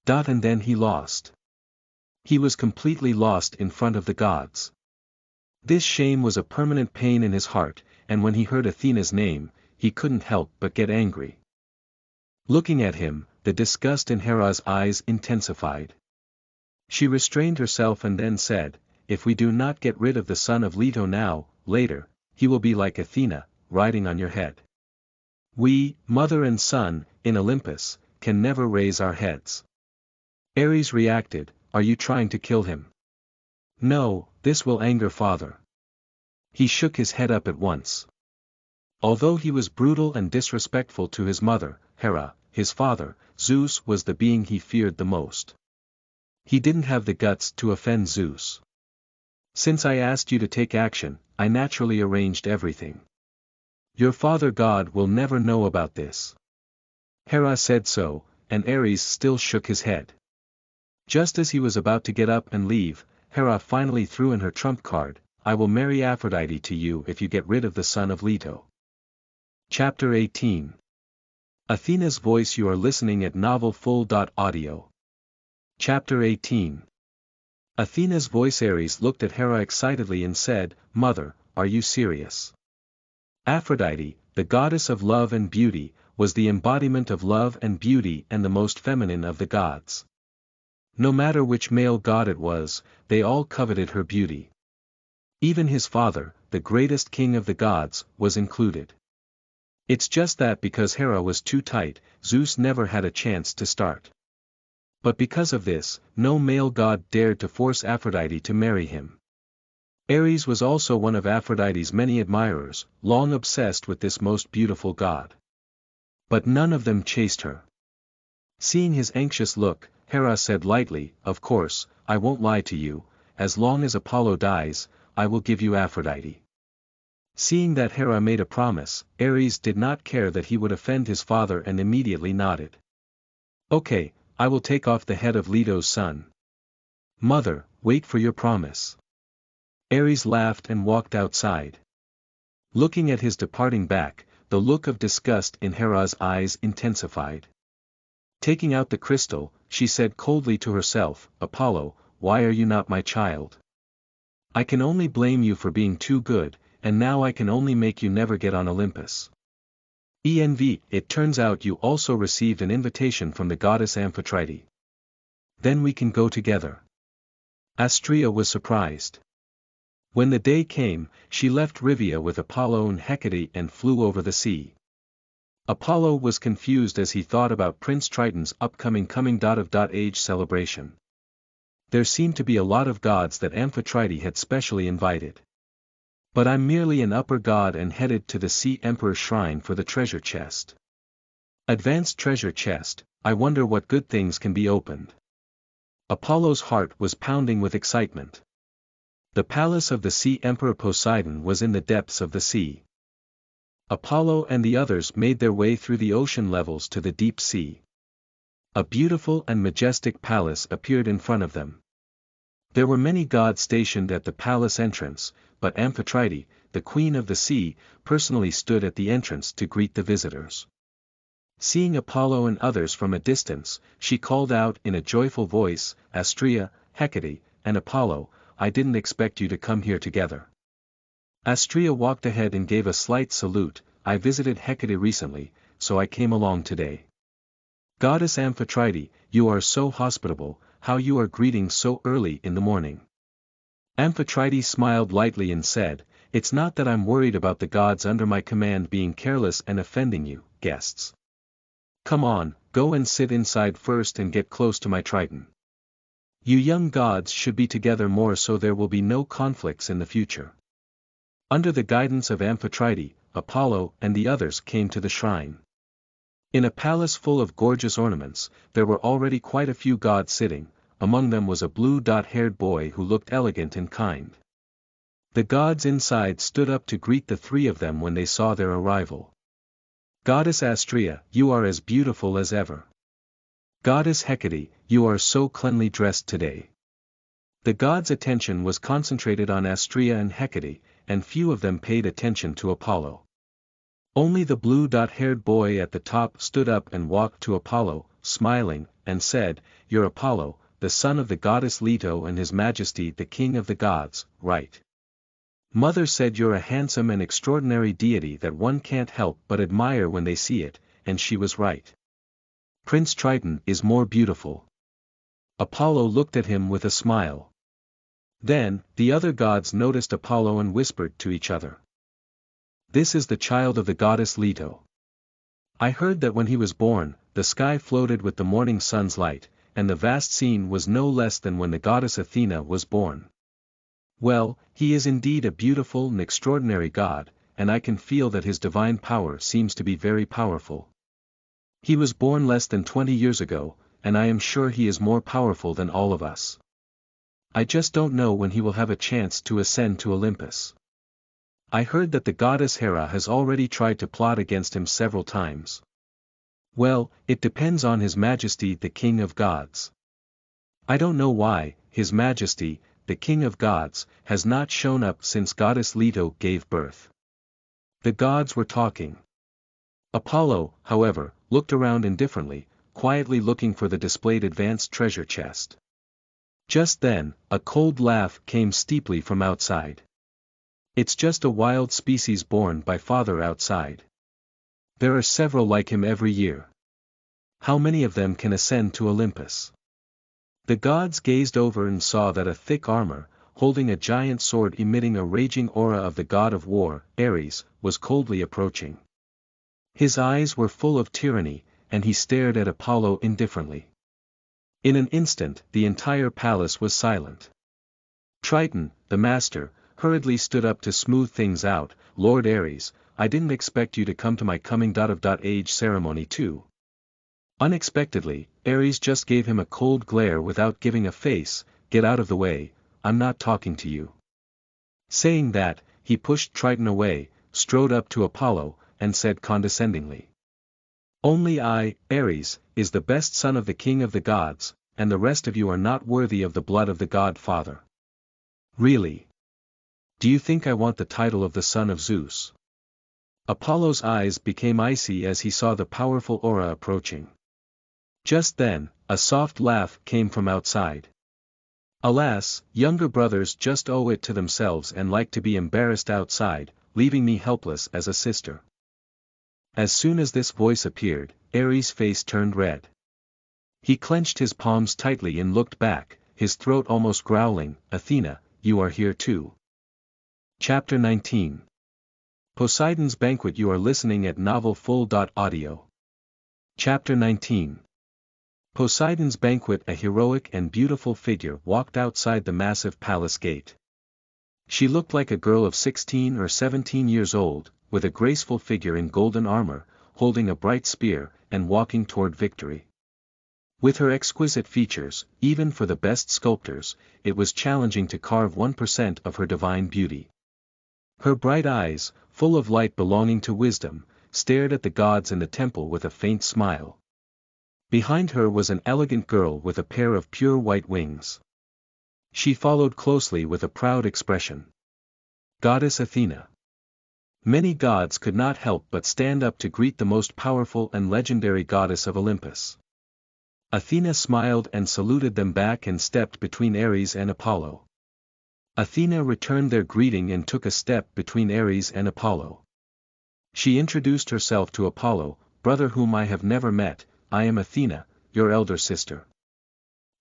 And then he lost. He was completely lost in front of the gods. This shame was a permanent pain in his heart, and when he heard Athena's name, he couldn't help but get angry. Looking at him, the disgust in Hera's eyes intensified. She restrained herself and then said, "If we do not get rid of the son of Leto now, later, he will be like Athena, riding on your head. We, mother and son, in Olympus, can never raise our heads." Ares reacted, "Are you trying to kill him?" "No, this will anger father." He shook his head up at once. Although he was brutal and disrespectful to his mother, Hera, his father, Zeus was the being he feared the most. He didn't have the guts to offend Zeus. "Since I asked you to take action, I naturally arranged everything. Your father God will never know about this." Hera said so, and Ares still shook his head. Just as he was about to get up and leave, Hera finally threw in her trump card, "I will marry Aphrodite to you if you get rid of the son of Leto." Chapter 18. Athena's voice. You are listening at novelfull.audio. Chapter 18. Athena's voice. Ares looked at Hera excitedly and said, "Mother, are you serious?" Aphrodite, the goddess of love and beauty, was the embodiment of love and beauty and the most feminine of the gods. No matter which male god it was, they all coveted her beauty. Even his father, the greatest king of the gods, was included. It's just that because Hera was too tight, Zeus never had a chance to start. But because of this, no male god dared to force Aphrodite to marry him. Ares was also one of Aphrodite's many admirers, long obsessed with this most beautiful god. But none of them chased her. Seeing his anxious look, Hera said lightly, "Of course, I won't lie to you, as long as Apollo dies, I will give you Aphrodite." Seeing that Hera made a promise, Ares did not care that he would offend his father and immediately nodded. "Okay, I will take off the head of Leto's son." "Mother, wait for your promise." Ares laughed and walked outside. Looking at his departing back, the look of disgust in Hera's eyes intensified. Taking out the crystal, she said coldly to herself, "Apollo, why are you not my child? I can only blame you for being too good, and now I can only make you never get on Olympus. It turns out you also received an invitation from the goddess Amphitrite. Then we can go together. Astrea was surprised. When the day came, she left Rivia with Apollo and Hecate and flew over the sea. Apollo was confused as he thought about Prince Triton's upcoming coming-of-age celebration. There seemed to be a lot of gods that Amphitrite had specially invited. But I'm merely an upper god and headed to the Sea Emperor's shrine for the treasure chest. Advanced treasure chest, I wonder what good things can be opened. Apollo's heart was pounding with excitement. The palace of the Sea Emperor Poseidon was in the depths of the sea. Apollo and the others made their way through the ocean levels to the deep sea. A beautiful and majestic palace appeared in front of them. There were many gods stationed at the palace entrance, but Amphitrite, the queen of the sea, personally stood at the entrance to greet the visitors. Seeing Apollo and others from a distance, she called out in a joyful voice, "Astrea, Hecate, and Apollo, I didn't expect you to come here together." Astrea walked ahead and gave a slight salute. "I visited Hecate recently, so I came along today." "Goddess Amphitrite, you are so hospitable, how you are greeting so early in the morning." Amphitrite smiled lightly and said, "It's not that I'm worried about the gods under my command being careless and offending you, guests. Come on, go and sit inside first and get close to my Triton. You young gods should be together more so there will be no conflicts in the future." Under the guidance of Amphitrite, Apollo and the others came to the shrine. In a palace full of gorgeous ornaments, there were already quite a few gods sitting. Among them was a blue-haired boy who looked elegant and kind. The gods inside stood up to greet the three of them when they saw their arrival. "Goddess Astrea, you are as beautiful as ever. Goddess Hecate, you are so cleanly dressed today." The gods' attention was concentrated on Astrea and Hecate, and few of them paid attention to Apollo. Only the blue-haired boy at the top stood up and walked to Apollo, smiling, and said, "You're Apollo, the son of the goddess Leto and His Majesty the King of the Gods, right? Mother said you're a handsome and extraordinary deity that one can't help but admire when they see it, and she was right. Prince Triton is more beautiful." Apollo looked at him with a smile. Then, the other gods noticed Apollo and whispered to each other, "This is the child of the goddess Leto. I heard that when he was born, the sky floated with the morning sun's light, and the vast scene was no less than when the goddess Athena was born. Well, he is indeed a beautiful and extraordinary god, and I can feel that his divine power seems to be very powerful. He was born less than 20 years ago, and I am sure he is more powerful than all of us. I just don't know when he will have a chance to ascend to Olympus. I heard that the goddess Hera has already tried to plot against him several times. Well, it depends on His Majesty the King of Gods. I don't know why, His Majesty, the King of Gods, has not shown up since goddess Leto gave birth." The gods were talking. Apollo, however, looked around indifferently, quietly looking for the displayed advanced treasure chest. Just then, a cold laugh came steeply from outside. "It's just a wild species born by father outside. There are several like him every year. How many of them can ascend to Olympus?" The gods gazed over and saw that a thick armor, holding a giant sword emitting a raging aura of the god of war, Ares, was coldly approaching. His eyes were full of tyranny, and he stared at Apollo indifferently. In an instant, the entire palace was silent. Triton, the master, hurriedly stood up to smooth things out. "Lord Ares, I didn't expect you to come to my coming-of-age ceremony too." Unexpectedly, Ares just gave him a cold glare without giving a face. "Get out of the way, I'm not talking to you." Saying that, he pushed Triton away, strode up to Apollo, and said condescendingly, "Only I, Ares, is the best son of the king of the gods, and the rest of you are not worthy of the blood of the god father. Really? Do you think I want the title of the son of Zeus?" Apollo's eyes became icy as he saw the powerful aura approaching. Just then, a soft laugh came from outside. Alas, younger brothers just owe it to themselves and like to be embarrassed outside, leaving me helpless as a sister. As soon as this voice appeared, Ares' face turned red. He clenched his palms tightly and looked back, his throat almost growling. Athena, you are here too. Chapter 19. Poseidon's Banquet. You are listening at novelfull.audio. Chapter 19. Poseidon's Banquet. A heroic and beautiful figure walked outside the massive palace gate. She looked like a girl of 16 or 17 years old, with a graceful figure in golden armor, holding a bright spear, and walking toward victory. With her exquisite features, even for the best sculptors, it was challenging to carve 1% of her divine beauty. Her bright eyes, full of light belonging to wisdom, stared at the gods in the temple with a faint smile. Behind her was an elegant girl with a pair of pure white wings. She followed closely with a proud expression. Goddess Athena. Many gods could not help but stand up to greet the most powerful and legendary goddess of Olympus. Athena smiled and saluted them back and stepped between Ares and Apollo. Athena returned their greeting and took a step between Ares and Apollo. She introduced herself to Apollo, brother whom I have never met. I am Athena, your elder sister.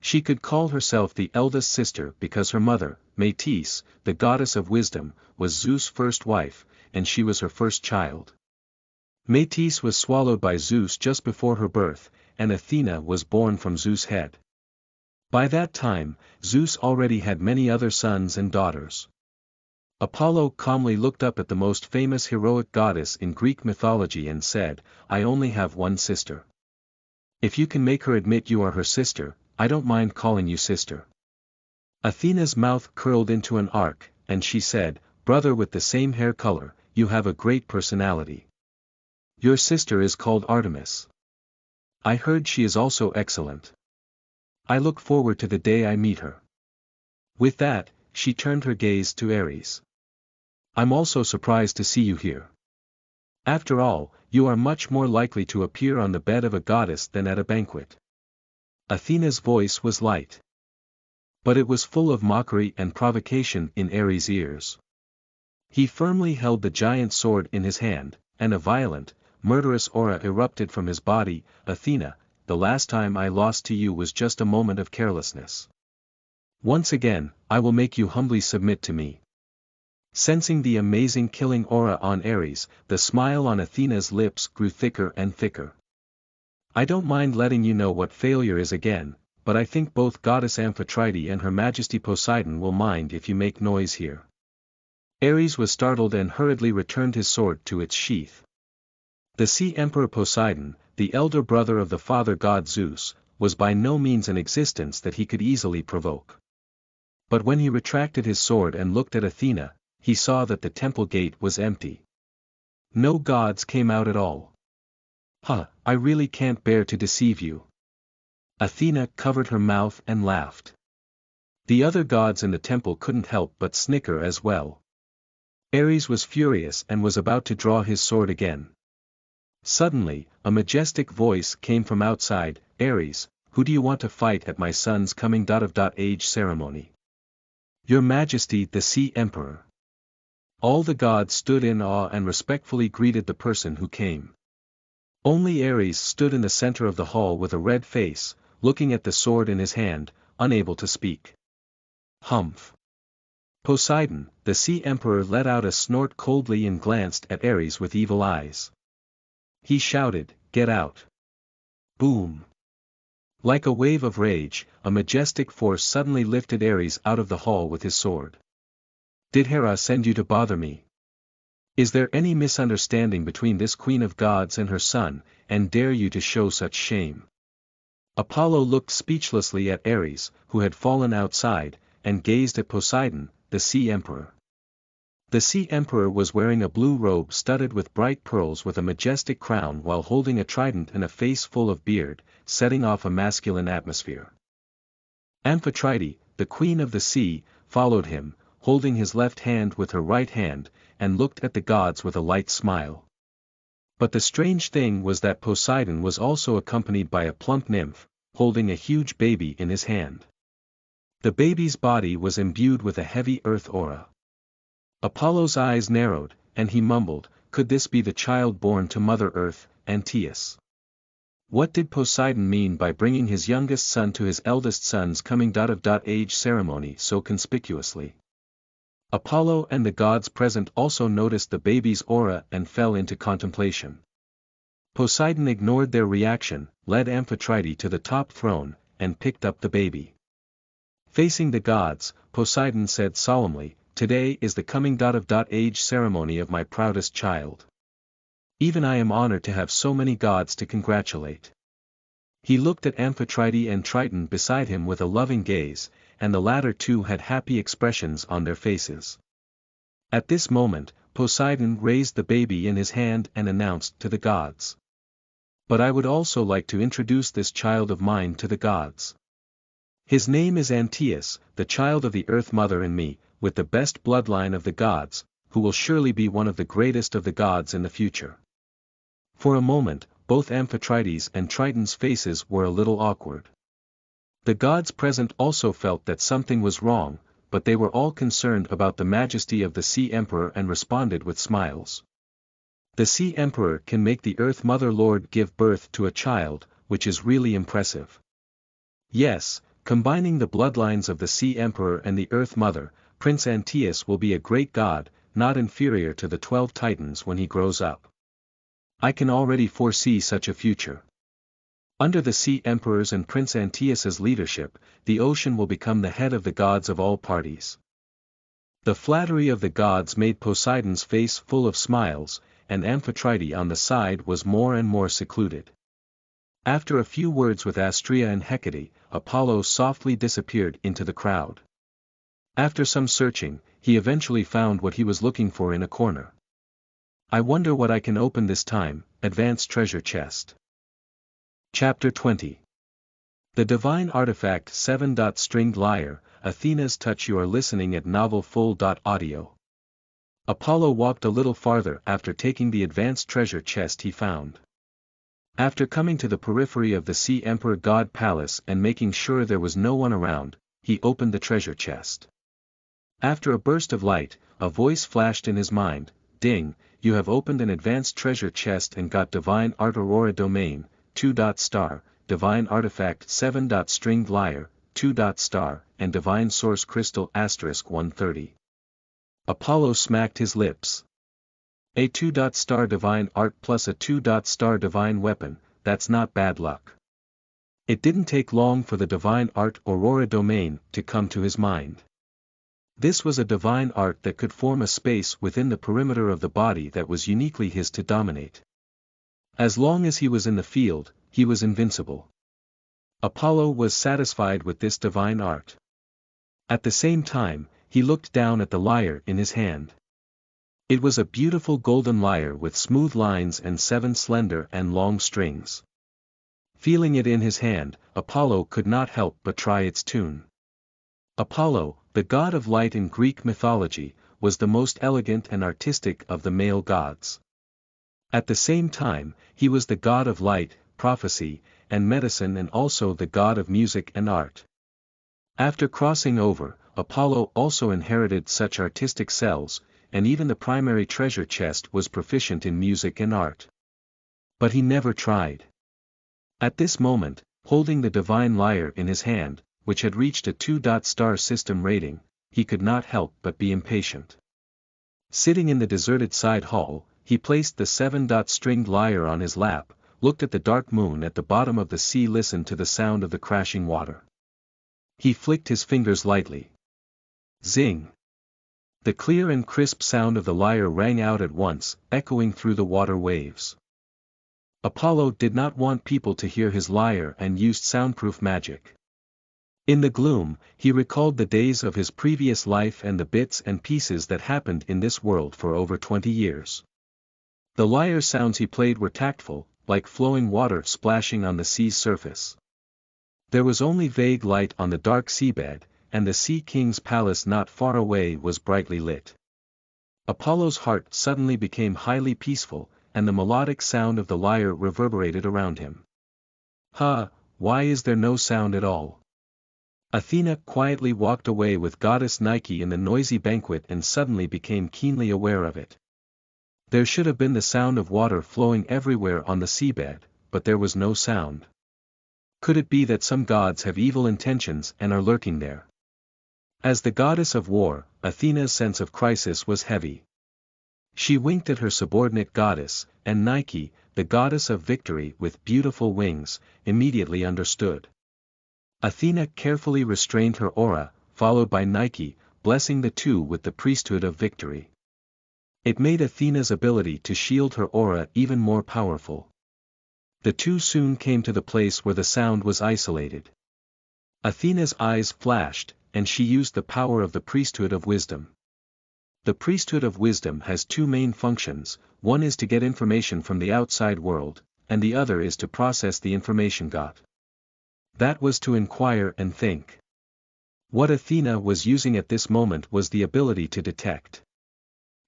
She could call herself the eldest sister because her mother, Metis, the goddess of wisdom, was Zeus' first wife, and she was her first child. Metis was swallowed by Zeus just before her birth, and Athena was born from Zeus' head. By that time, Zeus already had many other sons and daughters. Apollo calmly looked up at the most famous heroic goddess in Greek mythology and said, I only have one sister. If you can make her admit you are her sister, I don't mind calling you sister. Athena's mouth curled into an arc, and she said, brother with the same hair color, you have a great personality. Your sister is called Artemis. I heard she is also excellent. I look forward to the day I meet her. With that, she turned her gaze to Ares. I'm also surprised to see you here. After all, you are much more likely to appear on the bed of a goddess than at a banquet. Athena's voice was light. But it was full of mockery and provocation in Ares' ears. He firmly held the giant sword in his hand, and a violent, murderous aura erupted from his body. Athena, the last time I lost to you was just a moment of carelessness. Once again, I will make you humbly submit to me. Sensing the amazing killing aura on Ares, the smile on Athena's lips grew thicker and thicker. I don't mind letting you know what failure is again, but I think both Goddess Amphitrite and Her Majesty Poseidon will mind if you make noise here. Ares was startled and hurriedly returned his sword to its sheath. The Sea Emperor Poseidon, the elder brother of the father god Zeus, was by no means an existence that he could easily provoke. But when he retracted his sword and looked at Athena, he saw that the temple gate was empty. No gods came out at all. I really can't bear to deceive you. Athena covered her mouth and laughed. The other gods in the temple couldn't help but snicker as well. Ares was furious and was about to draw his sword again. Suddenly, a majestic voice came from outside. Ares, who do you want to fight at my son's coming age ceremony? Your Majesty the Sea Emperor. All the gods stood in awe and respectfully greeted the person who came. Only Ares stood in the center of the hall with a red face, looking at the sword in his hand, unable to speak. Humph. Poseidon, the Sea Emperor let out a snort coldly and glanced at Ares with evil eyes. He shouted, get out. Boom. Like a wave of rage, a majestic force suddenly lifted Ares out of the hall with his sword. Did Hera send you to bother me? Is there any misunderstanding between this queen of gods and her son, and dare you to show such shame? Apollo looked speechlessly at Ares, who had fallen outside, and gazed at Poseidon, the Sea Emperor. The Sea Emperor was wearing a blue robe studded with bright pearls with a majestic crown while holding a trident and a face full of beard, setting off a masculine atmosphere. Amphitrite, the queen of the sea, followed him, holding his left hand with her right hand, and looked at the gods with a light smile. But the strange thing was that Poseidon was also accompanied by a plump nymph, holding a huge baby in his hand. The baby's body was imbued with a heavy earth aura. Apollo's eyes narrowed, and he mumbled, "Could this be the child born to Mother Earth, Antaeus?" What did Poseidon mean by bringing his youngest son to his eldest son's coming-of-age ceremony so conspicuously? Apollo and the gods present also noticed the baby's aura and fell into contemplation. Poseidon ignored their reaction, led Amphitrite to the top throne, and picked up the baby. Facing the gods, Poseidon said solemnly, "Today is the coming-of-age ceremony of my proudest child. Even I am honored to have so many gods to congratulate." He looked at Amphitrite and Triton beside him with a loving gaze, and the latter too had happy expressions on their faces. At this moment, Poseidon raised the baby in his hand and announced to the gods, "But I would also like to introduce this child of mine to the gods. His name is Antaeus, the child of the Earth Mother and me, with the best bloodline of the gods, who will surely be one of the greatest of the gods in the future." For a moment, both Amphitrite's and Triton's faces were a little awkward. The gods present also felt that something was wrong, but they were all concerned about the majesty of the Sea Emperor and responded with smiles. The Sea Emperor can make the Earth Mother Lord give birth to a child, which is really impressive. Yes, combining the bloodlines of the Sea Emperor and the Earth Mother, Prince Antaeus will be a great god, not inferior to the 12 Titans when he grows up. I can already foresee such a future. Under the Sea Emperor's and Prince Antaeus's leadership, the ocean will become the head of the gods of all parties. The flattery of the gods made Poseidon's face full of smiles, and Amphitrite on the side was more and more secluded. After a few words with Astrea and Hecate, Apollo softly disappeared into the crowd. After some searching, he eventually found what he was looking for in a corner. "I wonder what I can open this time." Advanced Treasure Chest. Chapter 20. The Divine Artifact 7-Stringed Lyre, Athena's Touch. You are listening at novelfull.audio. Apollo walked a little farther after taking the advanced treasure chest he found. After coming to the periphery of the Sea Emperor God Palace and making sure there was no one around, he opened the treasure chest. After a burst of light, a voice flashed in his mind, "Ding, you have opened an advanced treasure chest and got Divine Art Aurora Domain, 2. Divine Artifact 7. Stringed Lyre, 2. and Divine Source Crystal *130. Apollo smacked his lips. A 2. Divine Art plus a 2. Divine Weapon, that's not bad luck. It didn't take long for the Divine Art Aurora Domain to come to his mind. This was a divine art that could form a space within the perimeter of the body that was uniquely his to dominate. As long as he was in the field, he was invincible. Apollo was satisfied with this divine art. At the same time, he looked down at the lyre in his hand. It was a beautiful golden lyre with smooth lines and 7 slender and long strings. Feeling it in his hand, Apollo could not help but try its tune. Apollo, the god of light in Greek mythology, was the most elegant and artistic of the male gods. At the same time, he was the god of light, prophecy, and medicine, and also the god of music and art. After crossing over, Apollo also inherited such artistic cells, and even the primary treasure chest was proficient in music and art. But he never tried. At this moment, holding the divine lyre in his hand, which had reached a 2. System rating, he could not help but be impatient. Sitting in the deserted side hall, he placed the 7. Stringed lyre on his lap, looked at the dark moon at the bottom of the sea, listened to the sound of the crashing water. He flicked his fingers lightly. Zing! The clear and crisp sound of the lyre rang out at once, echoing through the water waves. Apollo did not want people to hear his lyre and used soundproof magic. In the gloom, he recalled the days of his previous life and the bits and pieces that happened in this world for over 20 years. The lyre sounds he played were tactful, like flowing water splashing on the sea's surface. There was only vague light on the dark seabed, and the Sea King's palace not far away was brightly lit. Apollo's heart suddenly became highly peaceful, and the melodic sound of the lyre reverberated around him. Why is there no sound at all? Athena quietly walked away with goddess Nike in the noisy banquet and suddenly became keenly aware of it. There should have been the sound of water flowing everywhere on the seabed, but there was no sound. Could it be that some gods have evil intentions and are lurking there? As the goddess of war, Athena's sense of crisis was heavy. She winked at her subordinate goddess, and Nike, the goddess of victory with beautiful wings, immediately understood. Athena carefully restrained her aura, followed by Nike, blessing the two with the priesthood of victory. It made Athena's ability to shield her aura even more powerful. The two soon came to the place where the sound was isolated. Athena's eyes flashed, and she used the power of the priesthood of wisdom. The priesthood of wisdom has two main functions: one is to get information from the outside world, and the other is to process the information got. That was to inquire and think. What Athena was using at this moment was the ability to detect.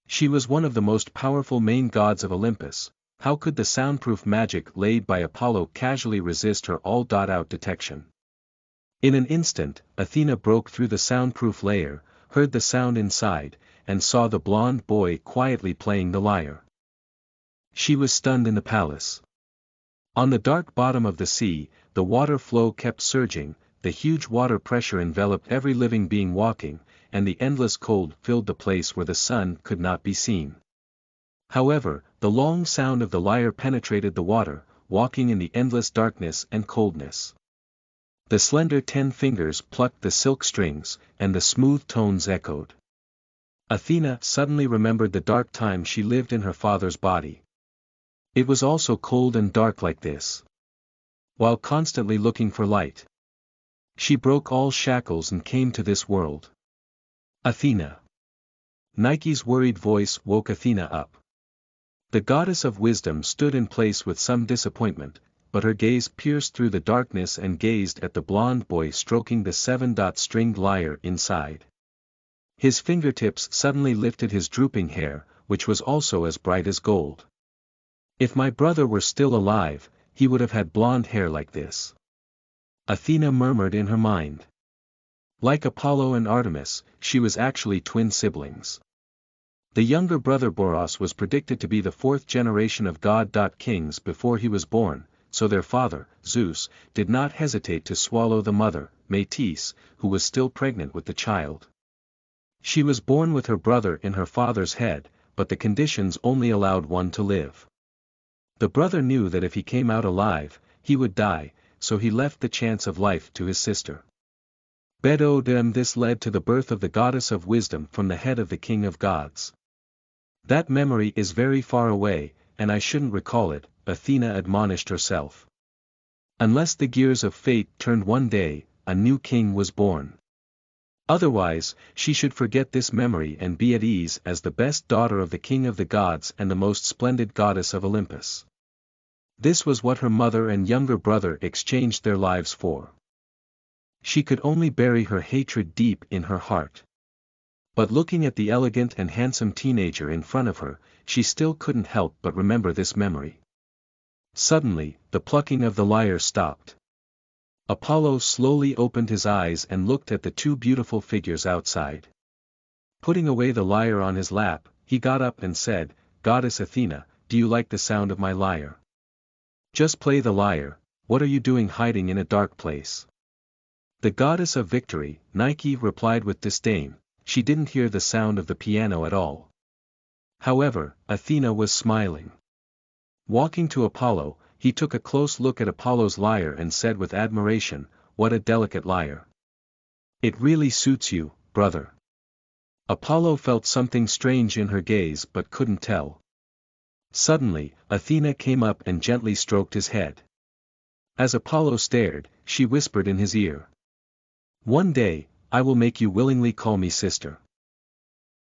She was one of the most powerful main gods of Olympus. How could the soundproof magic laid by Apollo casually resist her all-out detection? In an instant, Athena broke through the soundproof layer, heard the sound inside, and saw the blonde boy quietly playing the lyre. She was stunned in the palace. On the dark bottom of the sea, the water flow kept surging, the huge water pressure enveloped every living being walking, and the endless cold filled the place where the sun could not be seen. However, the long sound of the lyre penetrated the water, walking in the endless darkness and coldness. The slender 10 fingers plucked the silk strings, and the smooth tones echoed. Athena suddenly remembered the dark time she lived in her father's body. It was also cold and dark like this. While constantly looking for light, she broke all shackles and came to this world. Athena. Nike's worried voice woke Athena up. The goddess of wisdom stood in place with some disappointment, but her gaze pierced through the darkness and gazed at the blonde boy stroking the 7-stringed lyre inside. His fingertips suddenly lifted his drooping hair, which was also as bright as gold. If my brother were still alive, he would have had blonde hair like this. Athena murmured in her mind. Like Apollo and Artemis, she was actually twin siblings. The younger brother Boros was predicted to be the 4th generation of god-kings before he was born, so their father, Zeus, did not hesitate to swallow the mother, Metis, who was still pregnant with the child. She was born with her brother in her father's head, but the conditions only allowed one to live. The brother knew that if he came out alive, he would die, so he left the chance of life to his sister. This led to the birth of the goddess of wisdom from the head of the king of gods. That memory is very far away, and I shouldn't recall it, Athena admonished herself. Unless the gears of fate turned one day, a new king was born. Otherwise, she should forget this memory and be at ease as the best daughter of the king of the gods and the most splendid goddess of Olympus. This was what her mother and younger brother exchanged their lives for. She could only bury her hatred deep in her heart. But looking at the elegant and handsome teenager in front of her, she still couldn't help but remember this memory. Suddenly, the plucking of the lyre stopped. Apollo slowly opened his eyes and looked at the two beautiful figures outside. Putting away the lyre on his lap, he got up and said, "Goddess Athena, do you like the sound of my lyre? Just play the lyre. What are you doing hiding in a dark place?" The goddess of victory, Nike, replied with disdain. She didn't hear the sound of the piano at all. However, Athena was smiling. Walking to Apollo, he took a close look at Apollo's lyre and said with admiration, "What a delicate lyre. It really suits you, brother." Apollo felt something strange in her gaze but couldn't tell. Suddenly, Athena came up and gently stroked his head. As Apollo stared, she whispered in his ear, "One day, I will make you willingly call me sister."